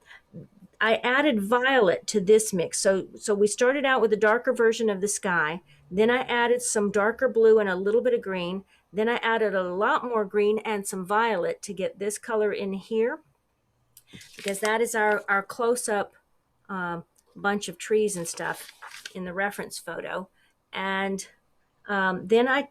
added violet to this mix. So we started out with a darker version of the sky. Then I added some darker blue and a little bit of green. Then I added a lot more green and some violet to get this color in here, because that is our close-up bunch of trees and stuff in the reference photo. And then I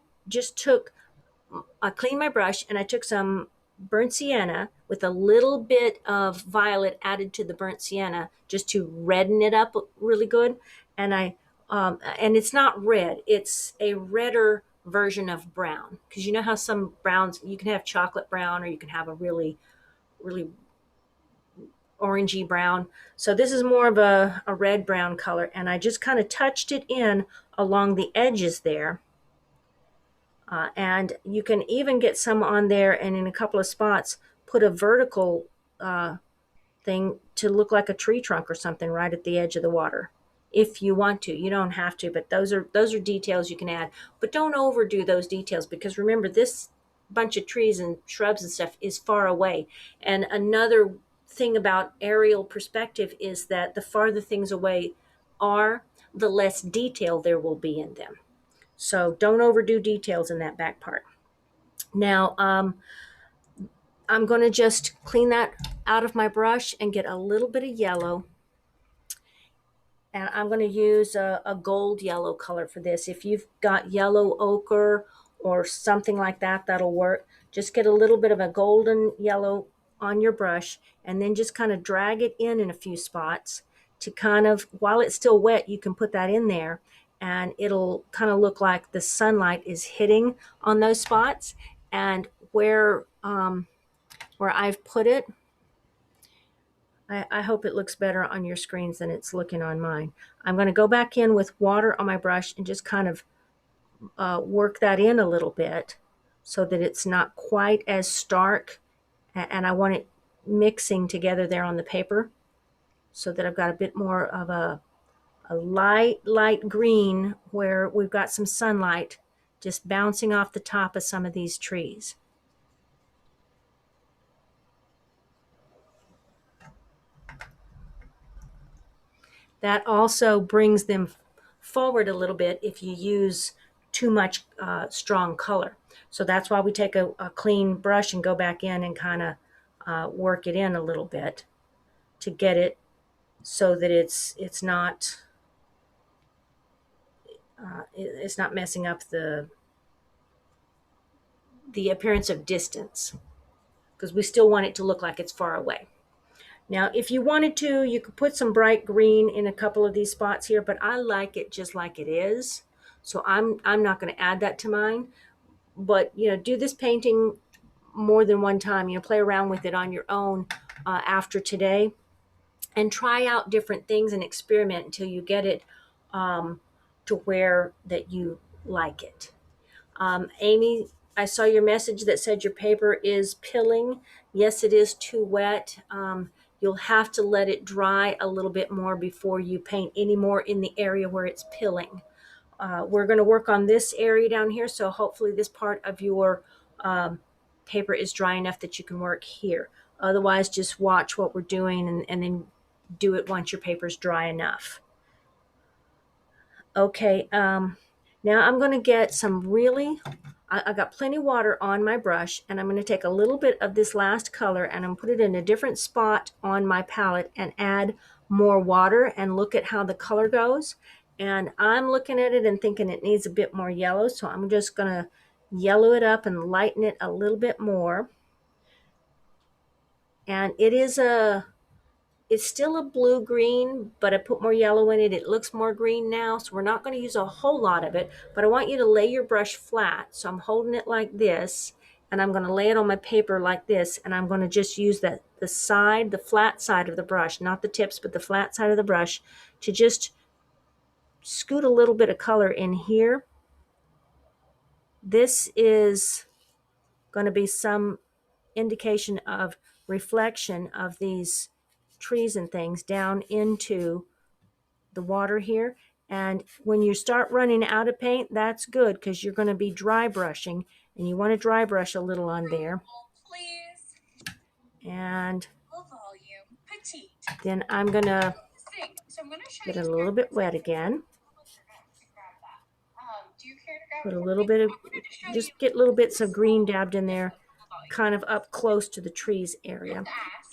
cleaned my brush and I took some burnt sienna with a little bit of violet added to the burnt sienna just to redden it up really good. And and it's not red, it's a redder version of brown, because you know how some browns, you can have chocolate brown or you can have a really, really orangey brown. So this is more of a red brown color, and I just kind of touched it in along the edges there. And you can even get some on there, and in a couple of spots put a vertical thing to look like a tree trunk or something right at the edge of the water, if you want to. You don't have to, but those are details you can add. But don't overdo those details, because remember, this bunch of trees and shrubs and stuff is far away. And another thing about aerial perspective is that the farther things away are, the less detail there will be in them. So don't overdo details in that back part. Now, I'm going to just clean that out of my brush and get a little bit of yellow. And I'm going to use a gold yellow color for this. If you've got yellow ochre or something like that, that'll work. Just get a little bit of a golden yellow on your brush, and then just kind of drag it in a few spots to kind of, while it's still wet, you can put that in there, and it'll kind of look like the sunlight is hitting on those spots. And where I've put it, I hope it looks better on your screens than it's looking on mine. I'm going to go back in with water on my brush and just kind of work that in a little bit so that it's not quite as stark. And I want it mixing together there on the paper so that I've got a bit more of a light green where we've got some sunlight just bouncing off the top of some of these trees. That also brings them forward a little bit if you use too much strong color. So that's why we take a clean brush and go back in and kind of work it in a little bit to get it so that it's not messing up the appearance of distance, because we still want it to look like it's far away. Now, if you wanted to, you could put some bright green in a couple of these spots here, but I like it just like it is. So I'm not going to add that to mine. But, do this painting more than one time. Play around with it on your own after today, and try out different things and experiment until you get it to where that you like it. Amy, I saw your message that said your paper is pilling. Yes, it is too wet. You'll have to let it dry a little bit more before you paint any more in the area where it's pilling. We're going to work on this area down here, so hopefully this part of your paper is dry enough that you can work here. Otherwise, just watch what we're doing and then do it once your paper's dry enough. Okay, now I'm going to get some I got plenty of water on my brush, and I'm going to take a little bit of this last color and I'm put it in a different spot on my palette and add more water and look at how the color goes. And I'm looking at it and thinking it needs a bit more yellow, so I'm just going to yellow it up and lighten it a little bit more. And it's still a blue-green, but I put more yellow in it. It looks more green now, so we're not going to use a whole lot of it, but I want you to lay your brush flat. So I'm holding it like this, and I'm going to lay it on my paper like this, and I'm going to just use the flat side of the brush, not the tips, but the flat side of the brush, to just scoot a little bit of color in here. This is going to be some indication of reflection of these trees and things down into the water here. And when you start running out of paint, that's good, because you're going to be dry brushing, and you want to dry brush a little on there. And then I'm going to get it a little bit wet again. Put a little bit of, just get little bits of green dabbed in there, kind of up close to the trees area.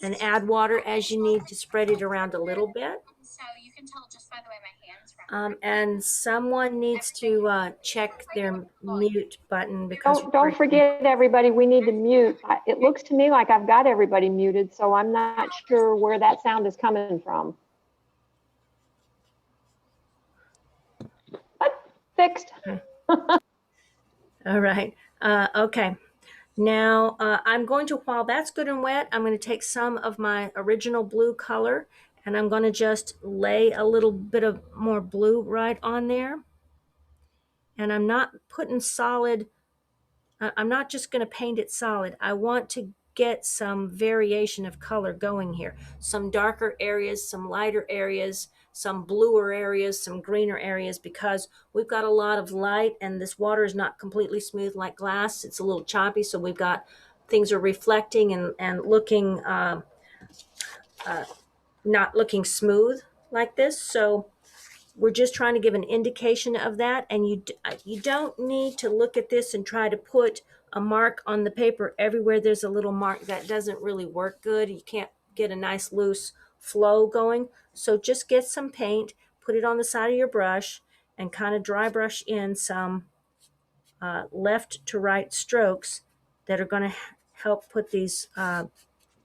And add water as you need to spread it around a little bit. And someone needs to check their mute button because Don't forget, everybody, we need to mute. It looks to me like I've got everybody muted, so I'm not sure where that sound is coming from. But fixed. All right. Okay. Now I'm going to, while that's good and wet, I'm going to take some of my original blue color and I'm going to just lay a little bit of more blue right on there. And I'm not putting solid, I'm not just going to paint it solid. I want to get some variation of color going here. Some darker areas, some lighter areas, some bluer areas, some greener areas, because we've got a lot of light and this water is not completely smooth like glass. It's a little choppy, so we've got things are reflecting and looking not looking smooth like this. So we're just trying to give an indication of that. And you don't need to look at this and try to put a mark on the paper everywhere there's a little mark. That doesn't really work good. You can't get a nice loose flow going. So just get some paint, put it on the side of your brush, and kind of dry brush in some left to right strokes that are going to help put these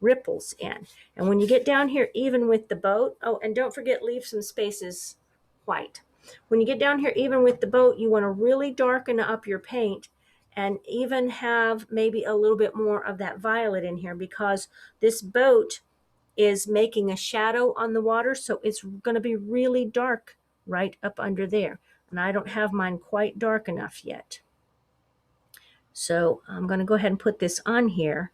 ripples in. And when you get down here, even with the boat, oh, and don't forget, leave some spaces white. When you get down here, even with the boat, you want to really darken up your paint and even have maybe a little bit more of that violet in here, because this boat is making a shadow on the water, so it's going to be really dark right up under there. And I don't have mine quite dark enough yet. So I'm going to go ahead and put this on here.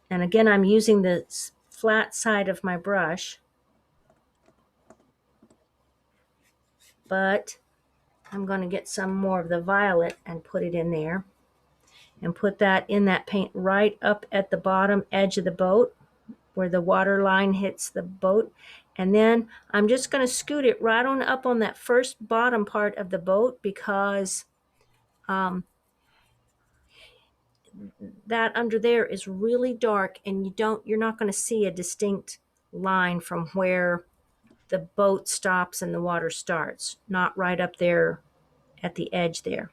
And again, I'm using the flat side of my brush, but I'm going to get some more of the violet and put it in there and put that in that paint right up at the bottom edge of the boat where the water line hits the boat. And then I'm just going to scoot it right on up on that first bottom part of the boat, because that under there is really dark and you're not going to see a distinct line from where the boat stops and the water starts, not right up there at the edge there.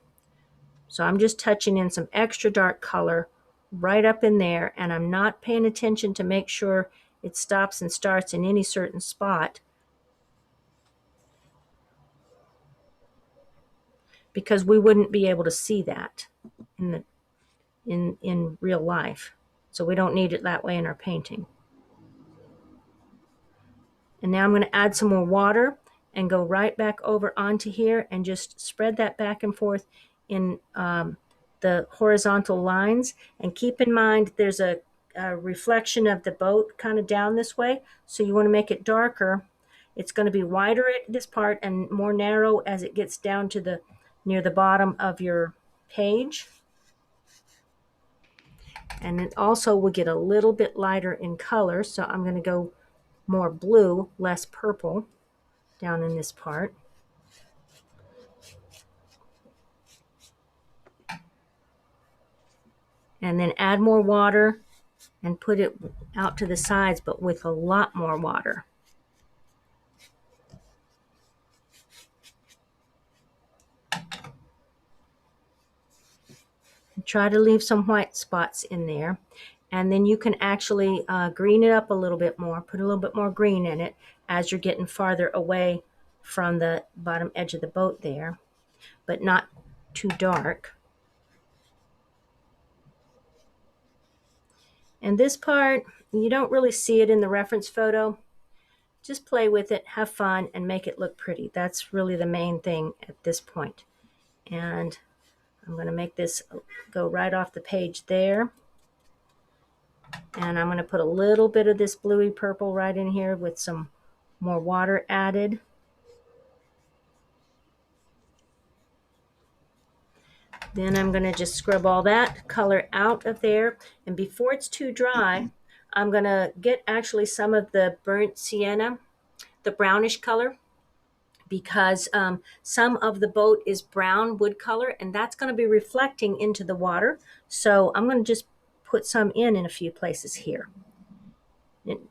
So I'm just touching in some extra dark color right up in there, and I'm not paying attention to make sure it stops and starts in any certain spot, because we wouldn't be able to see that in real life. So we don't need it that way in our painting. And now I'm going to add some more water and go right back over onto here and just spread that back and forth in the horizontal lines. And keep in mind there's a reflection of the boat kind of down this way, so you want to make it darker. It's going to be wider at this part and more narrow as it gets down to the near the bottom of your page. And it also will get a little bit lighter in color, so I'm going to go more blue, less purple down in this part. And then add more water and put it out to the sides, but with a lot more water. And try to leave some white spots in there. And then you can actually green it up a little bit more, put a little bit more green in it as you're getting farther away from the bottom edge of the boat there, but not too dark. And this part, you don't really see it in the reference photo. Just play with it, have fun, and make it look pretty. That's really the main thing at this point. And I'm going to make this go right off the page there. And I'm going to put a little bit of this bluey purple right in here with some more water added. Then I'm going to just scrub all that color out of there. And before it's too dry, I'm going to get actually some of the burnt sienna, the brownish color, because some of the boat is brown wood color, and that's going to be reflecting into the water. So I'm going to just put some in a few places here.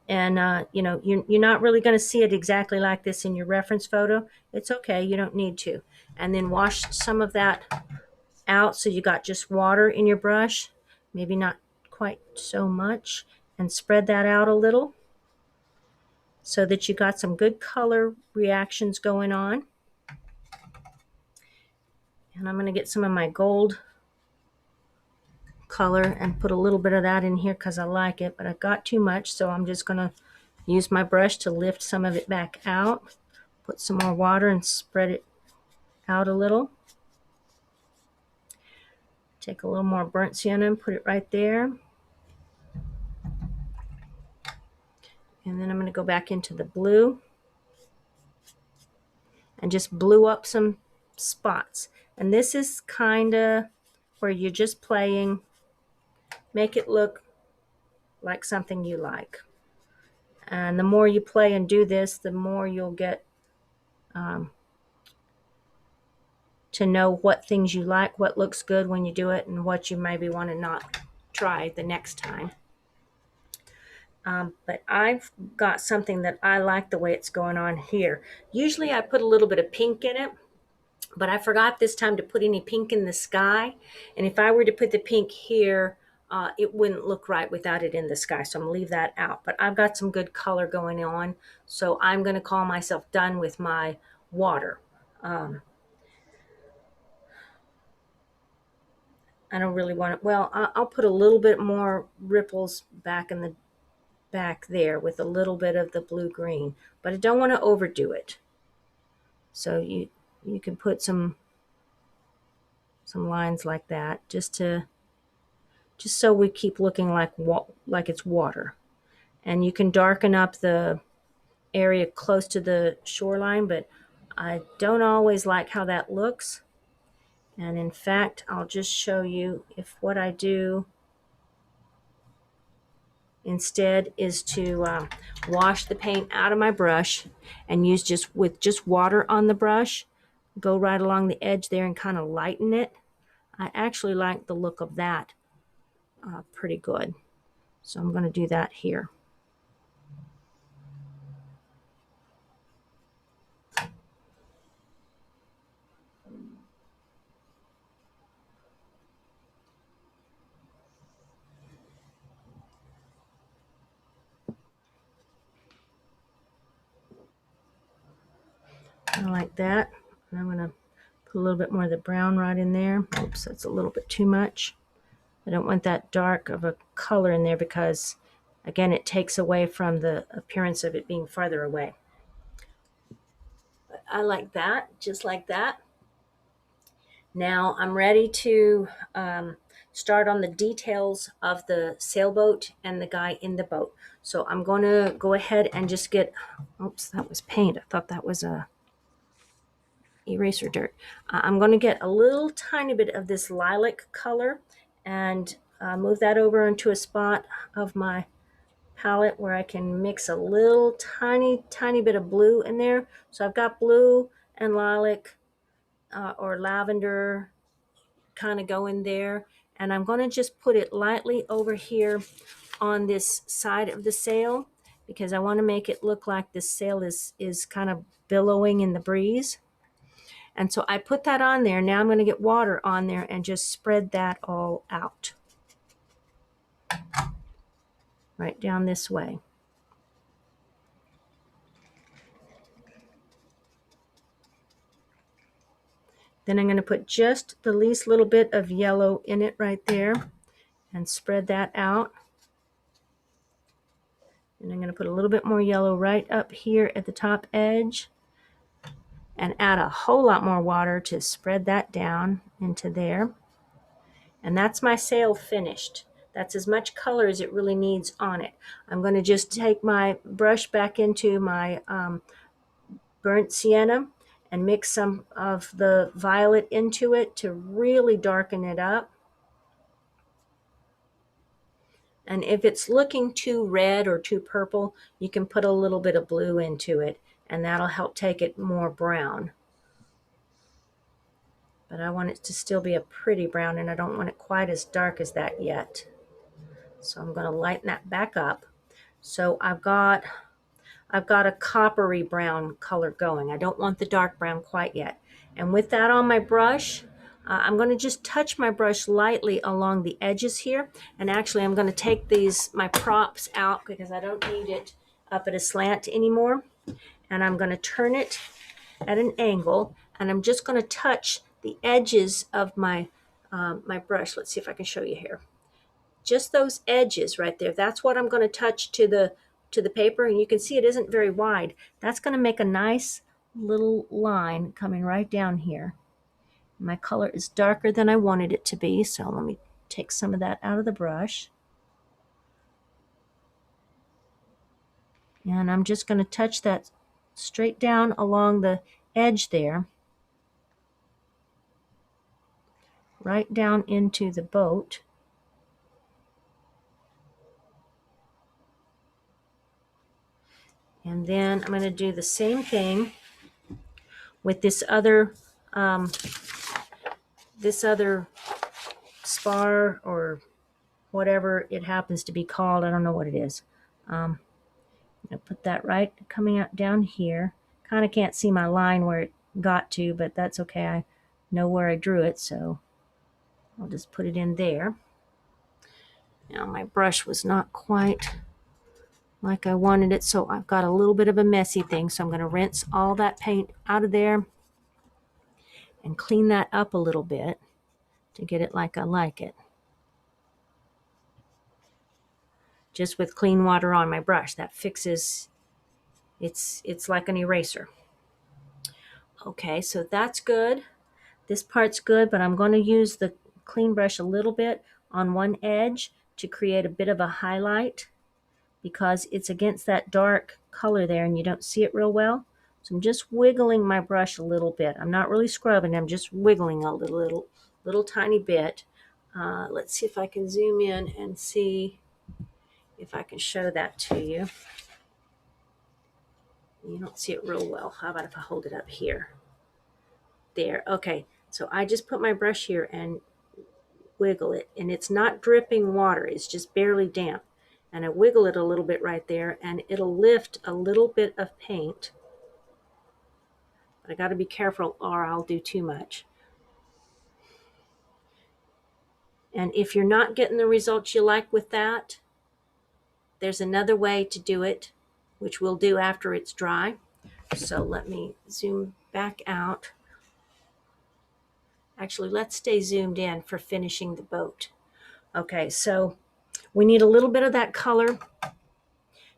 And you know, you're not really going to see it exactly like this in your reference photo. It's okay, you don't need to. And then wash some of that out so you got just water in your brush, maybe not quite so much, and spread that out a little so that you got some good color reactions going on. And I'm going to get some of my gold color and put a little bit of that in here because I like it, but I got too much, so I'm just going to use my brush to lift some of it back out. Put some more water and spread it out a little. Take a little more burnt sienna and put it right there. And then I'm going to go back into the blue and just blue up some spots. And this is kind of where you're just playing, make it look like something you like. And the more you play and do this, the more you'll get to know what things you like, what looks good when you do it, and what you maybe want to not try the next time. But I've got something that I like the way it's going on here. Usually I put a little bit of pink in it, but I forgot this time to put any pink in the sky. And if I were to put the pink here, it wouldn't look right without it in the sky. So I'm going to leave that out. But I've got some good color going on. So I'm going to call myself done with my water. I don't really want it. Well, I'll put a little bit more ripples back in the back there with a little bit of the blue-green. But I don't want to overdo it. So you can put some lines like that just so we keep looking like it's water. And you can darken up the area close to the shoreline, but I don't always like how that looks. And in fact, I'll just show you if what I do instead is to wash the paint out of my brush and use just water on the brush, go right along the edge there and kind of lighten it. I actually like the look of that pretty good. So I'm going to do that here. I like that. And I'm going to put a little bit more of the brown right in there. Oops, that's a little bit too much. I don't want that dark of a color in there because, again, it takes away from the appearance of it being farther away. But I like that, just like that. Now I'm ready to start on the details of the sailboat and the guy in the boat. So I'm going to go ahead and just get, oops, that was paint. I thought that was a eraser dirt. I'm going to get a little tiny bit of this lilac color and move that over into a spot of my palette where I can mix a little tiny bit of blue in there. So I've got blue and lilac or lavender kind of going there, and I'm going to just put it lightly over here on this side of the sail because I want to make it look like the sail is kind of billowing in the breeze. And so I put that on there. Now I'm going to get water on there and just spread that all out. Right down this way. Then I'm going to put just the least little bit of yellow in it right there and spread that out. And I'm going to put a little bit more yellow right up here at the top edge and add a whole lot more water to spread that down into there. And that's my sail finished. That's as much color as it really needs on it. I'm going to just take my brush back into my burnt sienna and mix some of the violet into it to really darken it up. And if it's looking too red or too purple, you can put a little bit of blue into it and that'll help take it more brown. But I want it to still be a pretty brown, and I don't want it quite as dark as that yet. So I'm going to lighten that back up. So I've got a coppery brown color going. I don't want the dark brown quite yet. And with that on my brush, I'm going to just touch my brush lightly along the edges here. And actually, I'm going to take my props out because I don't need it up at a slant anymore. And I'm going to turn it at an angle, and I'm just going to touch the edges of my my brush. Let's see if I can show you here. Just those edges right there. That's what I'm going to touch to the paper, and you can see it isn't very wide. That's going to make a nice little line coming right down here. My color is darker than I wanted it to be, so let me take some of that out of the brush. And I'm just going to touch that straight down along the edge there, right down into the boat. And then I'm going to do the same thing with this other spar, or whatever it happens to be called. I don't know what it is. I'm going to put that right coming out down here. Kind of can't see my line where it got to, but that's okay. I know where I drew it, so I'll just put it in there. Now my brush was not quite like I wanted it, so I've got a little bit of a messy thing, so I'm going to rinse all that paint out of there and clean that up a little bit to get it like I like it. Just with clean water on my brush, that fixes, it's like an eraser. Okay, so that's good. This part's good, but I'm going to use the clean brush a little bit on one edge to create a bit of a highlight, because it's against that dark color there and you don't see it real well. So I'm just wiggling my brush a little bit. I'm not really scrubbing, I'm just wiggling a little tiny bit. Let's see if I can zoom in and see if I can show that to you. You don't see it real well. How about if I hold it up here? There, okay. So I just put my brush here and wiggle it, and it's not dripping water, it's just barely damp. And I wiggle it a little bit right there, and it'll lift a little bit of paint. But I got to be careful or I'll do too much. And if you're not getting the results you like with that, there's another way to do it, which we'll do after it's dry. So let me zoom back out. Actually, let's stay zoomed in for finishing the boat. Okay, so we need a little bit of that color,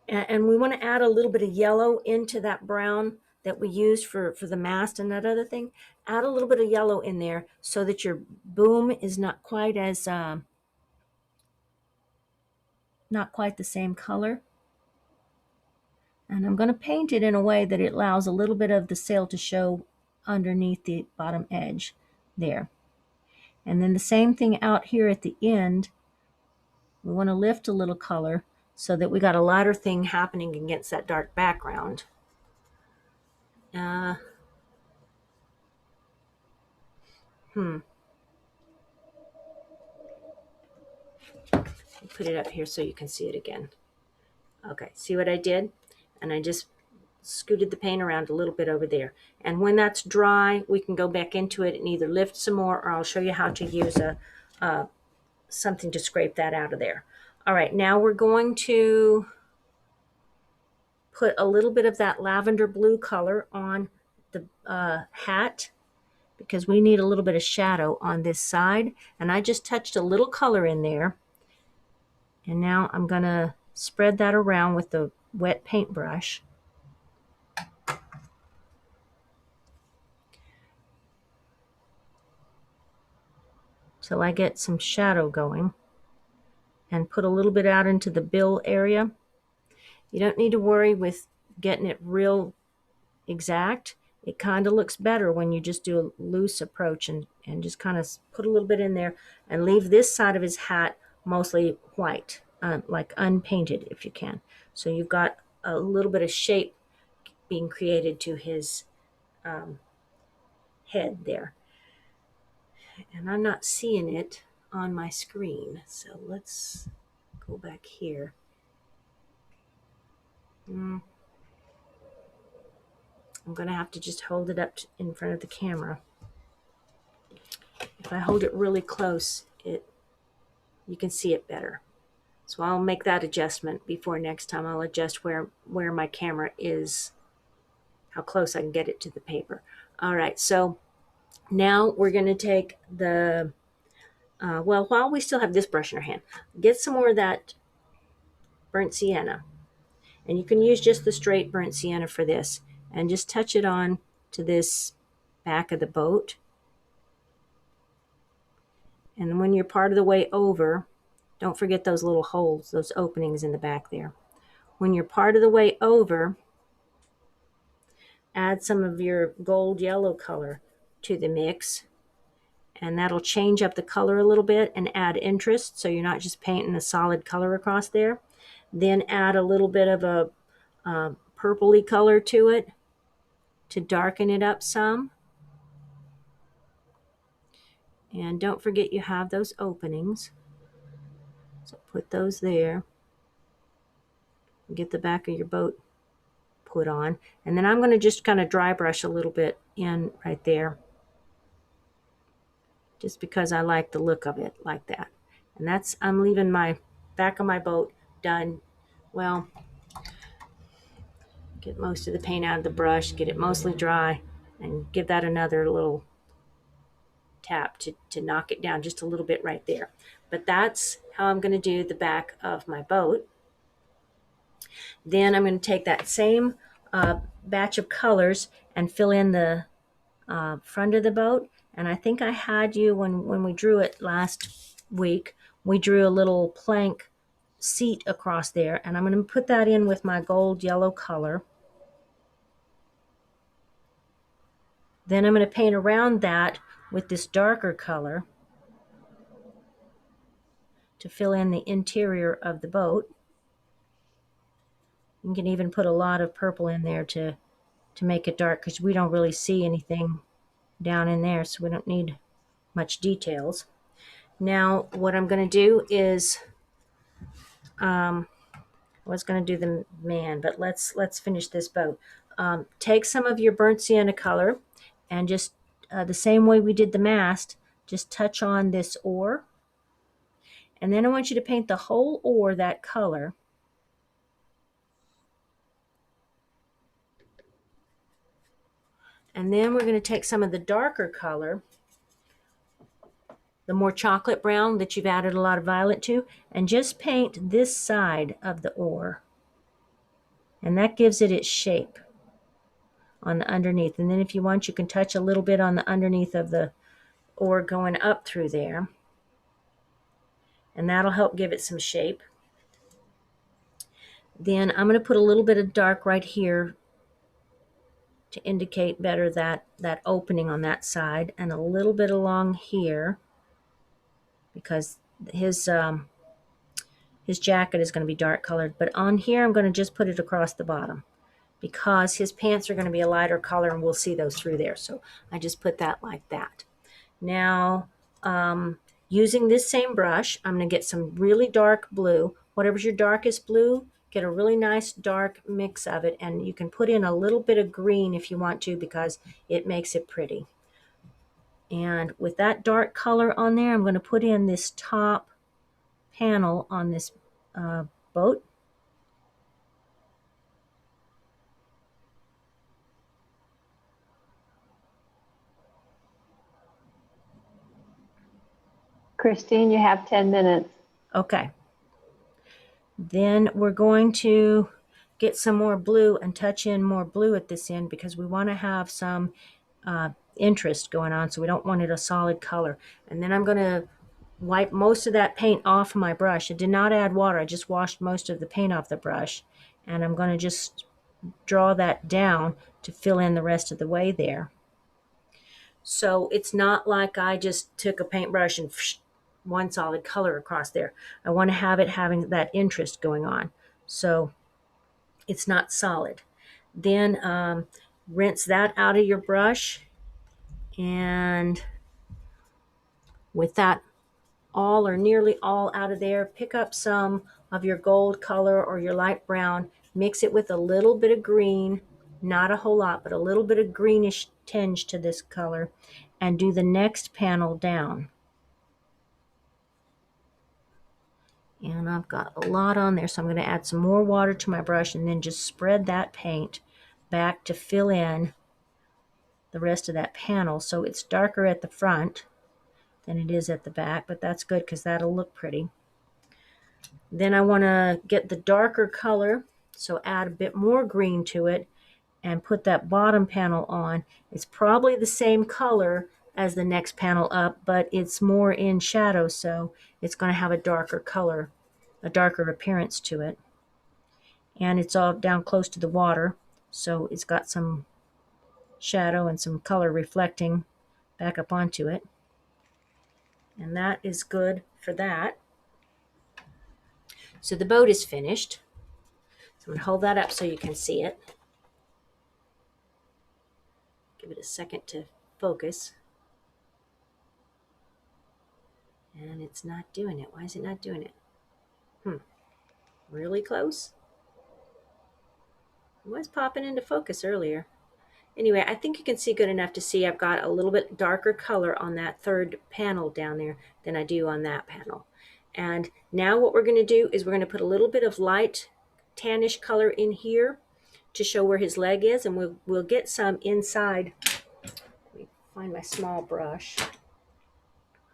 and we want to add a little bit of yellow into that brown that we used for the mast and that other thing. Add a little bit of yellow in there so that your boom is not quite as not quite the same color. And I'm going to paint it in a way that it allows a little bit of the sail to show underneath the bottom edge there. And then the same thing out here at the end. We want to lift a little color so that we got a lighter thing happening against that dark background. Put it up here so you can see it again. Okay, see what I did? And I just scooted the paint around a little bit over there. And when that's dry, we can go back into it and either lift some more, or I'll show you how to use something to scrape that out of there. All right, now we're going to put a little bit of that lavender blue color on the hat, because we need a little bit of shadow on this side. And I just touched a little color in there. And now I'm going to spread that around with the wet paintbrush. Till I get some shadow going, and put a little bit out into the bill area. You don't need to worry with getting it real exact. It kind of looks better when you just do a loose approach and just kind of put a little bit in there, and leave this side of his hat mostly white, like unpainted if you can. So you've got a little bit of shape being created to his head there. And I'm not seeing it on my screen. So let's go back here. I'm going to have to just hold it up in front of the camera. If I hold it really close, you can see it better. So I'll make that adjustment before next time. I'll adjust where my camera is, how close I can get it to the paper. All right, so now we're going to take the, well, while we still have this brush in our hand, get some more of that burnt sienna. And you can use just the straight burnt sienna for this, and just touch it on to this back of the boat. And when you're part of the way over, don't forget those little holes, those openings in the back there. When you're part of the way over, add some of your gold yellow color to the mix, and that'll change up the color a little bit and add interest, so you're not just painting a solid color across there. Then add a little bit of a purpley color to it to darken it up some. And don't forget you have those openings, so put those there. Get the back of your boat put on, and then I'm going to just kind of dry brush a little bit in right there, just because I like the look of it like that. And that's, I'm leaving my back of my boat done. Well, get most of the paint out of the brush, get it mostly dry, and give that another little tap to knock it down just a little bit right there. But that's how I'm going to do the back of my boat. Then I'm going to take that same batch of colors and fill in the front of the boat. And I think I had you, when we drew it last week, we drew a little plank seat across there. And I'm going to put that in with my gold yellow color. Then I'm going to paint around that with this darker color to fill in the interior of the boat. You can even put a lot of purple in there to make it dark, because we don't really see anything down in there, so we don't need much details. Now what I'm going to do is, I was going to do the man, but let's finish this boat. Take some of your burnt sienna color and just the same way we did the mast, just touch on this oar, and then I want you to paint the whole oar that color. And then we're going to take some of the darker color, the more chocolate brown that you've added a lot of violet to, and just paint this side of the oar. And that gives it its shape on the underneath. And then if you want, you can touch a little bit on the underneath of the oar going up through there. And that'll help give it some shape. Then I'm going to put a little bit of dark right here to indicate better that opening on that side, and a little bit along here, because his jacket is going to be dark colored. But on here I'm going to just put it across the bottom, because his pants are going to be a lighter color and we'll see those through there. So I just put that like that. Now using this same brush, I'm going to get some really dark blue. Whatever's your darkest blue, get a really nice dark mix of it, and you can put in a little bit of green if you want to, because it makes it pretty. And with that dark color on there, I'm going to put in this top panel on this boat. Christine, you have 10 minutes. Okay. Then we're going to get some more blue and touch in more blue at this end, because we want to have some interest going on, so we don't want it a solid color. And then I'm going to wipe most of that paint off my brush. I did not add water, I just washed most of the paint off the brush, and I'm going to just draw that down to fill in the rest of the way there. So it's not like I just took a paintbrush and one solid color across there. I want to have it having that interest going on, so it's not solid. Then rinse that out of your brush, and with that all or nearly all out of there, pick up some of your gold color or your light brown, mix it with a little bit of green, not a whole lot, but a little bit of greenish tinge to this color, and do the next panel down. And I've got a lot on there, so I'm going to add some more water to my brush and then just spread that paint back to fill in the rest of that panel. So it's darker at the front than it is at the back, but that's good because that'll look pretty. Then I want to get the darker color, so add a bit more green to it and put that bottom panel on. It's probably the same color as the next panel up, but it's more in shadow, so it's going to have a darker color, a darker appearance to it. And it's all down close to the water, so it's got some shadow and some color reflecting back up onto it. And that is good for that. So the boat is finished. So I'm going to hold that up so you can see it. Give it a second to focus. And it's not doing it. Why is it not doing it? Really close? It was popping into focus earlier. Anyway, I think you can see good enough to see I've got a little bit darker color on that third panel down there than I do on that panel. And now what we're going to do is we're going to put a little bit of light tannish color in here to show where his leg is, and we'll get some inside. Let me find my small brush.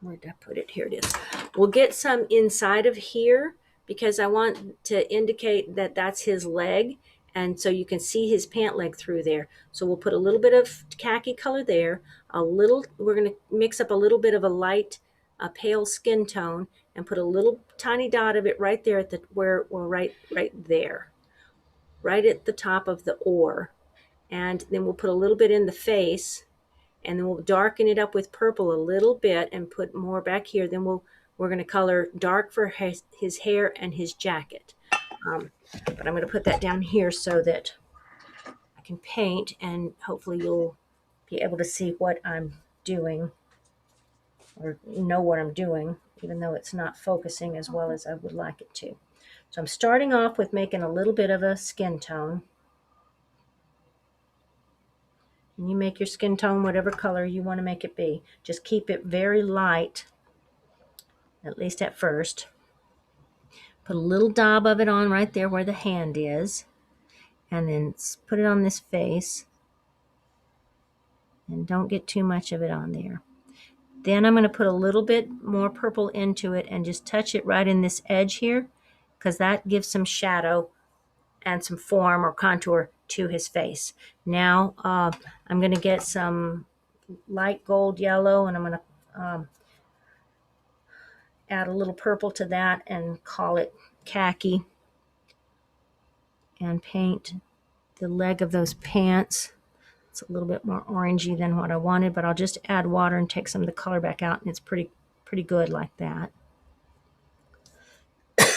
Where did I put it? Here it is. We'll get some inside of here because I want to indicate that that's his leg, and so you can see his pant leg through there. So we'll put a little bit of khaki color there. We're going to mix up a little bit of a light, pale skin tone, and put a little tiny dot of it right there at right there, right at the top of the oar. And then we'll put a little bit in the face, and then we'll darken it up with purple a little bit and put more back here. Then we're going to color dark for his hair and his jacket. But I'm going to put that down here so that I can paint, and hopefully you'll be able to see what I'm doing or know what I'm doing, even though it's not focusing as well as I would like it to. So I'm starting off with making a little bit of a skin tone. And you make your skin tone whatever color you want to make it be. Just keep it very light, at least at first. Put a little dab of it on right there where the hand is, and then put it on this face. And don't get too much of it on there. Then I'm going to put a little bit more purple into it and just touch it right in this edge here, because that gives some shadow and some form or contour to his face. Now I'm going to get some light gold yellow, and I'm going to add a little purple to that and call it khaki, and paint the leg of those pants. It's a little bit more orangey than what I wanted, but I'll just add water and take some of the color back out, and it's pretty good like that.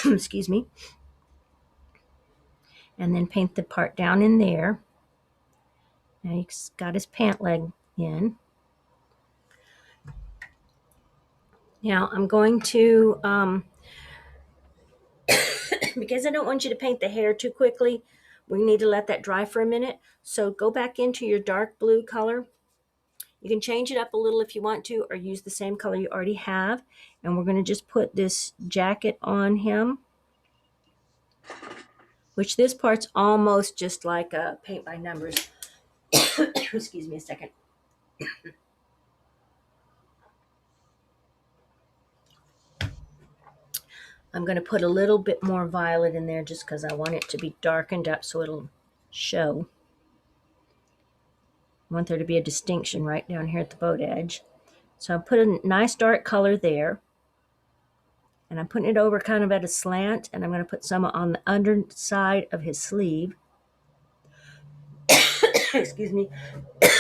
Excuse me. And then paint the part down in there. Now he's got his pant leg in. Now I'm going to, because I don't want you to paint the hair too quickly, we need to let that dry for a minute. So go back into your dark blue color. You can change it up a little if you want to, or use the same color you already have. And we're going to just put this jacket on him, which this part's almost just like a paint by numbers. Excuse me a second. I'm going to put a little bit more violet in there just because I want it to be darkened up so it'll show. I want there to be a distinction right down here at the boat edge. So I put a nice dark color there. And I'm putting it over kind of at a slant, and I'm going to put some on the underside of his sleeve. Excuse me.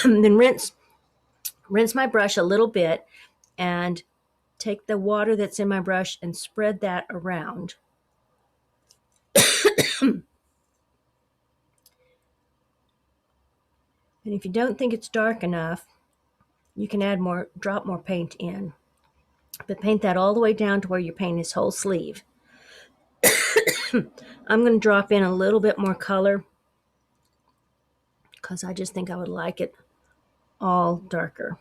Then rinse my brush a little bit and take the water that's in my brush and spread that around. And if you don't think it's dark enough, you can add more, drop more paint in. But paint that all the way down to where you paint his whole sleeve. I'm going to drop in a little bit more color because I just think I would like it all darker.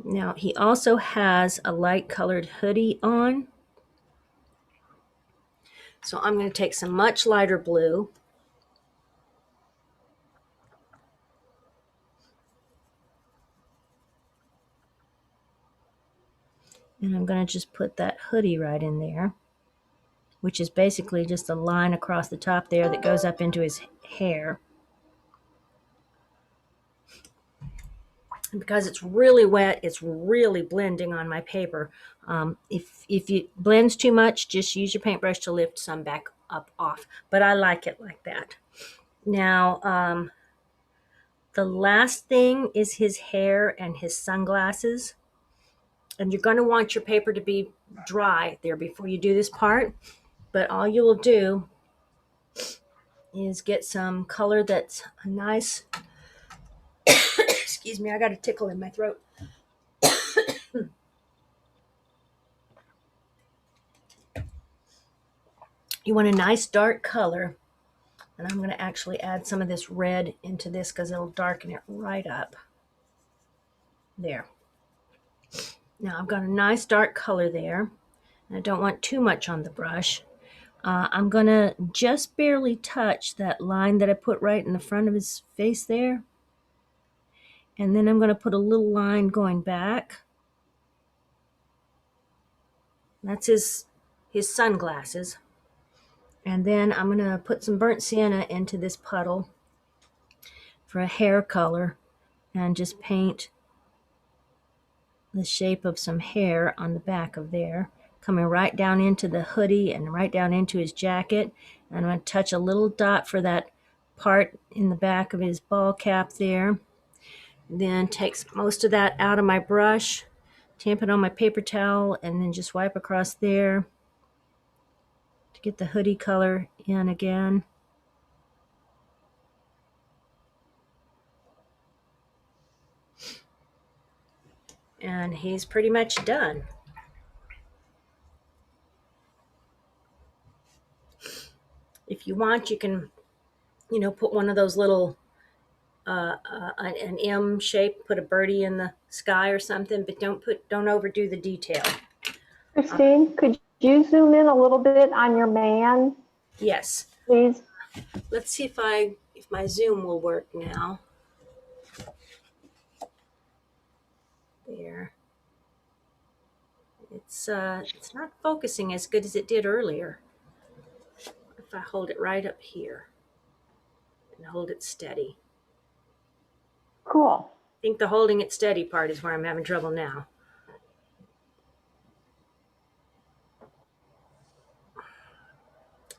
Now he also has a light colored hoodie on. So I'm going to take some much lighter blue. And I'm going to just put that hoodie right in there, which is basically just a line across the top there that goes up into his hair. And because it's really wet, it's really blending on my paper. If it blends too much, just use your paintbrush to lift some back up off. But I like it like that. Now, the last thing is his hair and his sunglasses. And you're going to want your paper to be dry there before you do this part. But all you will do is get some color that's a nice, excuse me, I got a tickle in my throat. You want a nice dark color. And I'm going to actually add some of this red into this because it'll darken it right up. There. Now I've got a nice dark color there. I don't want too much on the brush. I'm going to just barely touch that line that I put right in the front of his face there. And then I'm going to put a little line going back. That's his sunglasses. And then I'm going to put some burnt sienna into this puddle for a hair color and just paint the shape of some hair on the back of there, coming right down into the hoodie and right down into his jacket. And I'm going to touch a little dot for that part in the back of his ball cap there. Then take most of that out of my brush, tamp it on my paper towel, and then just wipe across there to get the hoodie color in again. And he's pretty much done. If you want, you can, put one of those little, an M shape, put a birdie in the sky or something, but don't overdo the detail. Christine, could you zoom in a little bit on your man, Yes. please? Let's see if my zoom will work now. There. It's not focusing as good as it did earlier. If I hold it right up here and hold it steady. Cool. I think the holding it steady part is where I'm having trouble now.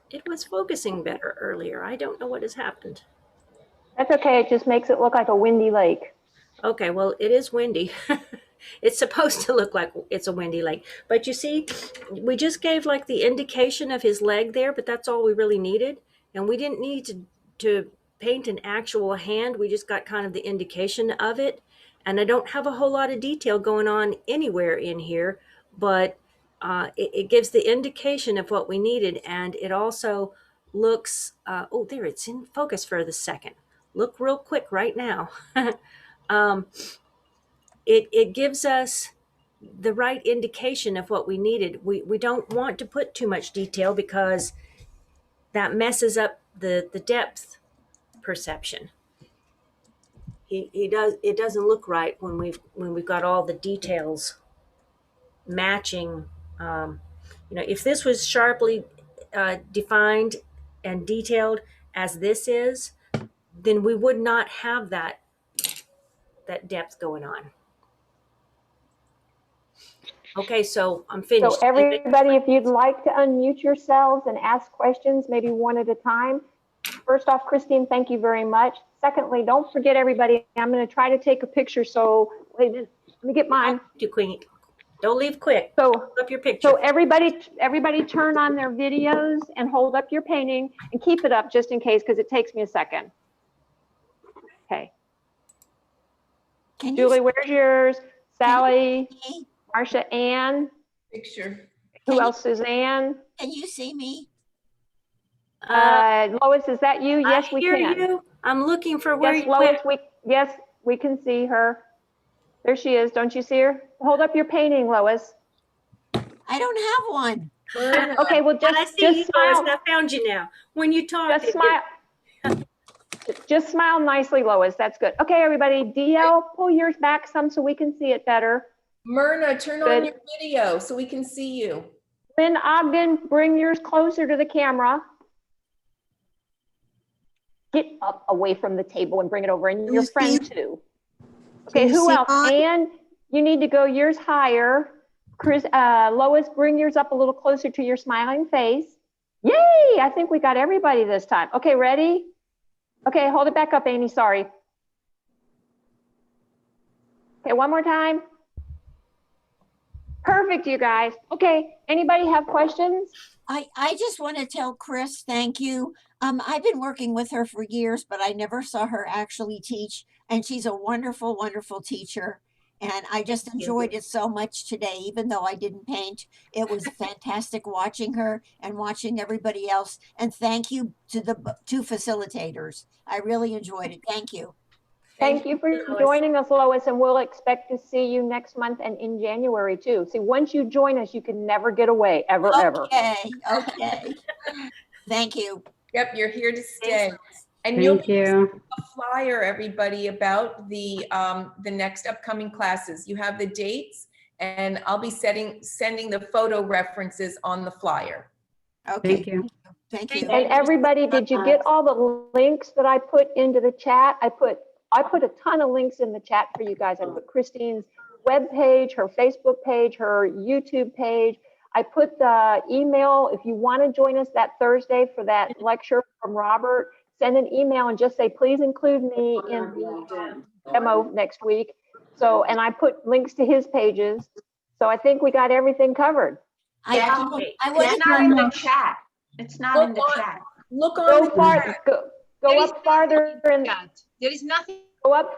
It was focusing better earlier. I don't know what has happened. That's okay. It just makes it look like a windy lake. Okay, well, it is windy. It's supposed to look like it's a windy lake. But you see, we just gave like the indication of his leg there, but that's all we really needed. And we didn't need to paint an actual hand. We just got kind of the indication of it. And I don't have a whole lot of detail going on anywhere in here, but it gives the indication of what we needed. And it also looks, oh, there, it's in focus for the second. Look real quick right now. It gives us the right indication of what we needed. We don't want to put too much detail because that messes up the depth perception. It doesn't look right when we've got all the details matching. If this was sharply defined and detailed as this is, then we would not have that depth going on. Okay, so I'm finished. So everybody, if you'd like to unmute yourselves and ask questions, maybe one at a time. First off, Christine, thank you very much. Secondly, don't forget everybody, I'm going to try to take a picture. So wait a minute, let me get mine. Do Queenie. Don't leave quick. So, Hold up your picture. so everybody turn on their videos and hold up your painting and keep it up just in case, because it takes me a second. Okay. Can Julie, you where's yours? Sally, see me? Marcia, Ann. Picture. Who else? Suzanne. Can you see me? Lois, is that you? Yes, I we hear can. you. I'm looking for where Yes, you Lois, went. yes, we can see her. There she is. Don't you see her? Hold up your painting, Lois. I don't have one. Myrna. Okay, well, I see you, just Lois. smile. I found you now. When you talked, Just smile. Just smile nicely, Lois. That's good. Okay, everybody. DL, pull yours back some so we can see it better. Myrna, turn Good. on your video so we can see you. Lynn Ogden, bring yours closer to the camera. Get up away from the table and bring it over, and Can your you see- friend too. Okay, Can you who see else? mine? And you need to go yours higher. Chris, Lois, bring yours up a little closer to your smiling face. Yay! I think we got everybody this time. Okay, ready? Okay, hold it back up, Amy. Sorry. Okay, one more time. Perfect, you guys. Okay, anybody have questions? I just want to tell Chris, thank you. I've been working with her for years, but I never saw her actually teach. And she's a wonderful, wonderful teacher. And I just enjoyed it so much today, even though I didn't paint. It was fantastic watching her and watching everybody else. And thank you to the two facilitators. I really enjoyed it. Thank you. Thank you for Lois. joining us, Lois, and we'll expect to see you next month and in January too. See, once you join us, you can never get away, ever, ever. Okay. Okay. Thank you. Yep, you're here to stay. Thanks. And you'll Thank be you. a flyer, everybody, about the next upcoming classes. You have the dates, and I'll be sending the photo references on the flyer. Okay. Thank you. Thank you. And everybody, did you get all the links that I put into the chat? I put a ton of links in the chat for you guys. I put Christine's webpage, her Facebook page, her YouTube page. I put the email. If you want to join us that Thursday for that lecture from Robert, send an email and just say, please include me in the demo next week. So, and I put links to his pages. So I think we got everything covered. I It's was not in the chat. It's not in the chat. Look on Go the far, go up farther and There is nothing. go up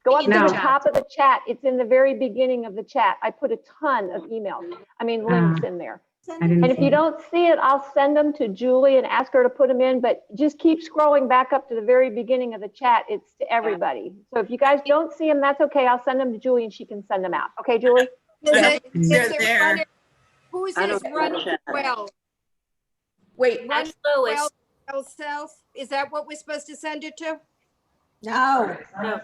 to No. the top of the chat. It's in the very beginning of the chat. I put a ton of links in there. I didn't And if see you it. don't see it, I'll send them to Julie and ask her to put them in, but just keep scrolling back up to the very beginning of the chat. It's to everybody. So if you guys don't see them, that's okay. I'll send them to Julie and she can send them out. Okay, Julie? Who's this running 12? Wait, That's Lois. 12 12 South? Is that what we're supposed to send it to? no. No.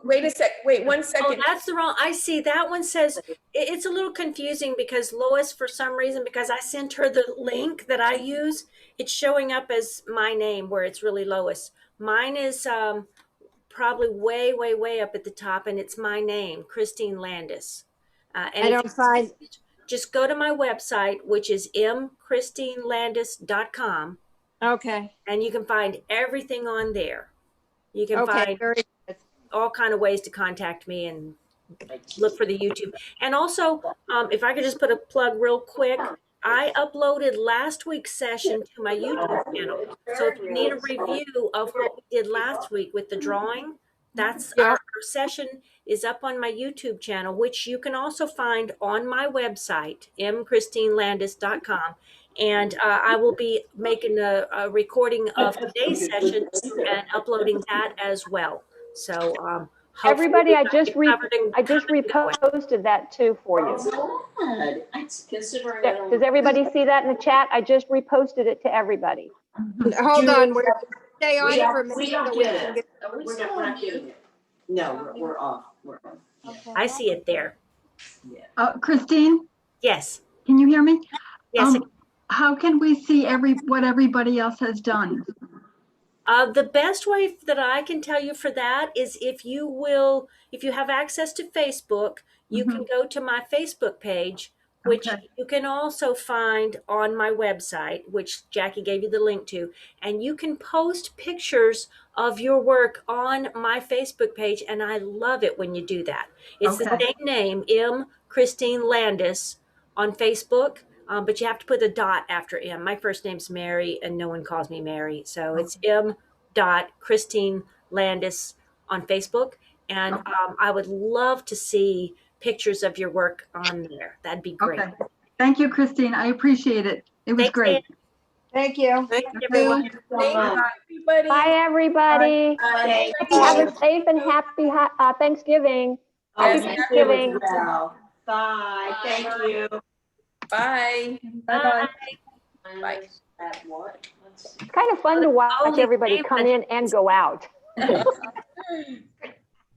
wait a sec. Wait 1 Oh, second. that's the wrong. I see. That one says it's a little confusing because Lois, for some reason, because I sent her the link that I use, it's showing up as my name where it's really Lois. Mine is probably way, way, way up at the top, and it's my name, Christine Landis. And I if don't you find, just go to my website, which is mchristinelandis.com, okay, and you can find everything on there. You can okay, find very good. all kind of ways to contact me and look for the YouTube. And also, if I could just put a plug real quick, I uploaded last week's session to my YouTube channel. So if you need a review of what we did last week with the drawing, that's Yeah. our session is up on my YouTube channel, which you can also find on my website, mchristinelandis.com. And I will be making a recording of today's session and uploading that as well. So hopefully Everybody, we I got just you covered and going. reposted that too for you. Good. Considering. Does everybody see that in the chat? I just reposted it to everybody. Hold on, we're stay on for a minute. We don't so we get can it. We're not getting it. No, we're off. We're off. I see it there. Christine, Yes. can you hear me? Yes. How can we see what everybody else has done? The best way that I can tell you for that is if you have access to Facebook, you can go to my Facebook page, which Okay. you can also find on my website, which Jackie gave you the link to. And you can post pictures of your work on my Facebook page. And I love it when you do that. It's the Okay. same name, Christine Landis on Facebook. But you have to put a dot after M. My first name's Mary, and no one calls me Mary. So it's Christine Landis on Facebook. And I would love to see pictures of your work on there. That'd be great. Okay. Thank you, Christine. I appreciate it. It was Thanks, great. Ann. Thank you. Thanks, Thank everyone. you so Thank you, much. everybody. Bye, everybody. Bye. Have a safe and happy Thanksgiving. Oh, Yes, you happy too as Thanksgiving. well. Bye. Thank you. Bye. Bye. Bye. At what? Let's see. It's kind of fun to watch Only everybody save come the- in and go out.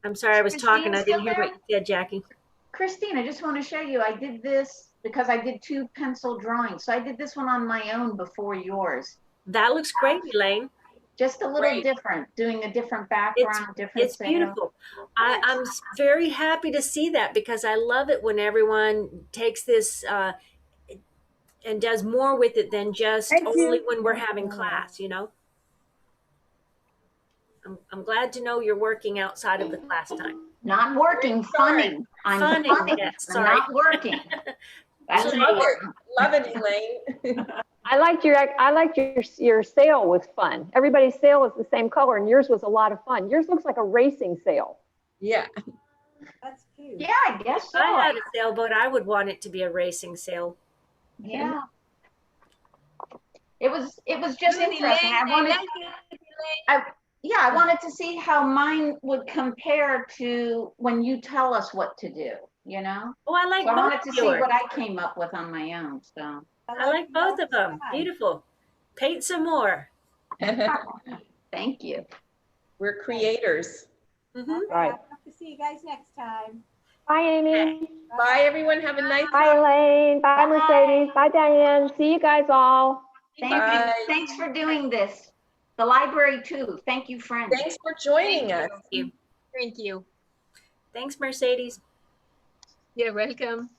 I'm sorry, I was talking. I didn't hear Still what you said, Jackie. Christine, I just want to show you, I did this because I did 2 pencil drawings. So I did this one on my own before yours. That looks great, Elaine. Just a little Great. different, doing a different background, different It's sail. beautiful. I'm very happy to see that because I love it when everyone takes this and does more with it than just Thank only you. when we're having class, you know? I'm glad to know you're working outside of the class time. Not working, funning. I'm Funning, funning. yes, I'm sorry. not working. That's Love Love it. important. Love it, Elaine. I liked your sail was fun. Everybody's sail is the same color, and yours was a lot of fun. Yours looks like a racing sail. Yeah. That's cute. Yeah, I guess If so. I had a sailboat, I would want it to be a racing sail. Yeah. It was just interesting. I wanted to see how mine would compare to when you tell us what to do, you know? Oh, I like So I both wanted to of see yours. what I came up with on my own, so. I like both of them. Beautiful. Paint some more. Thank you. We're creators. Mhm. Right. Hope to see you guys next time. Bye, Amy. Bye, everyone. Have a nice Bye, Elaine. Bye, Mercedes. Bye, Diane. See you guys all. Thank Bye. you. Thanks for doing this. The library too. Thank you, friends. Thanks for joining us. Thank you. Thank you. Thanks, Mercedes. You're welcome.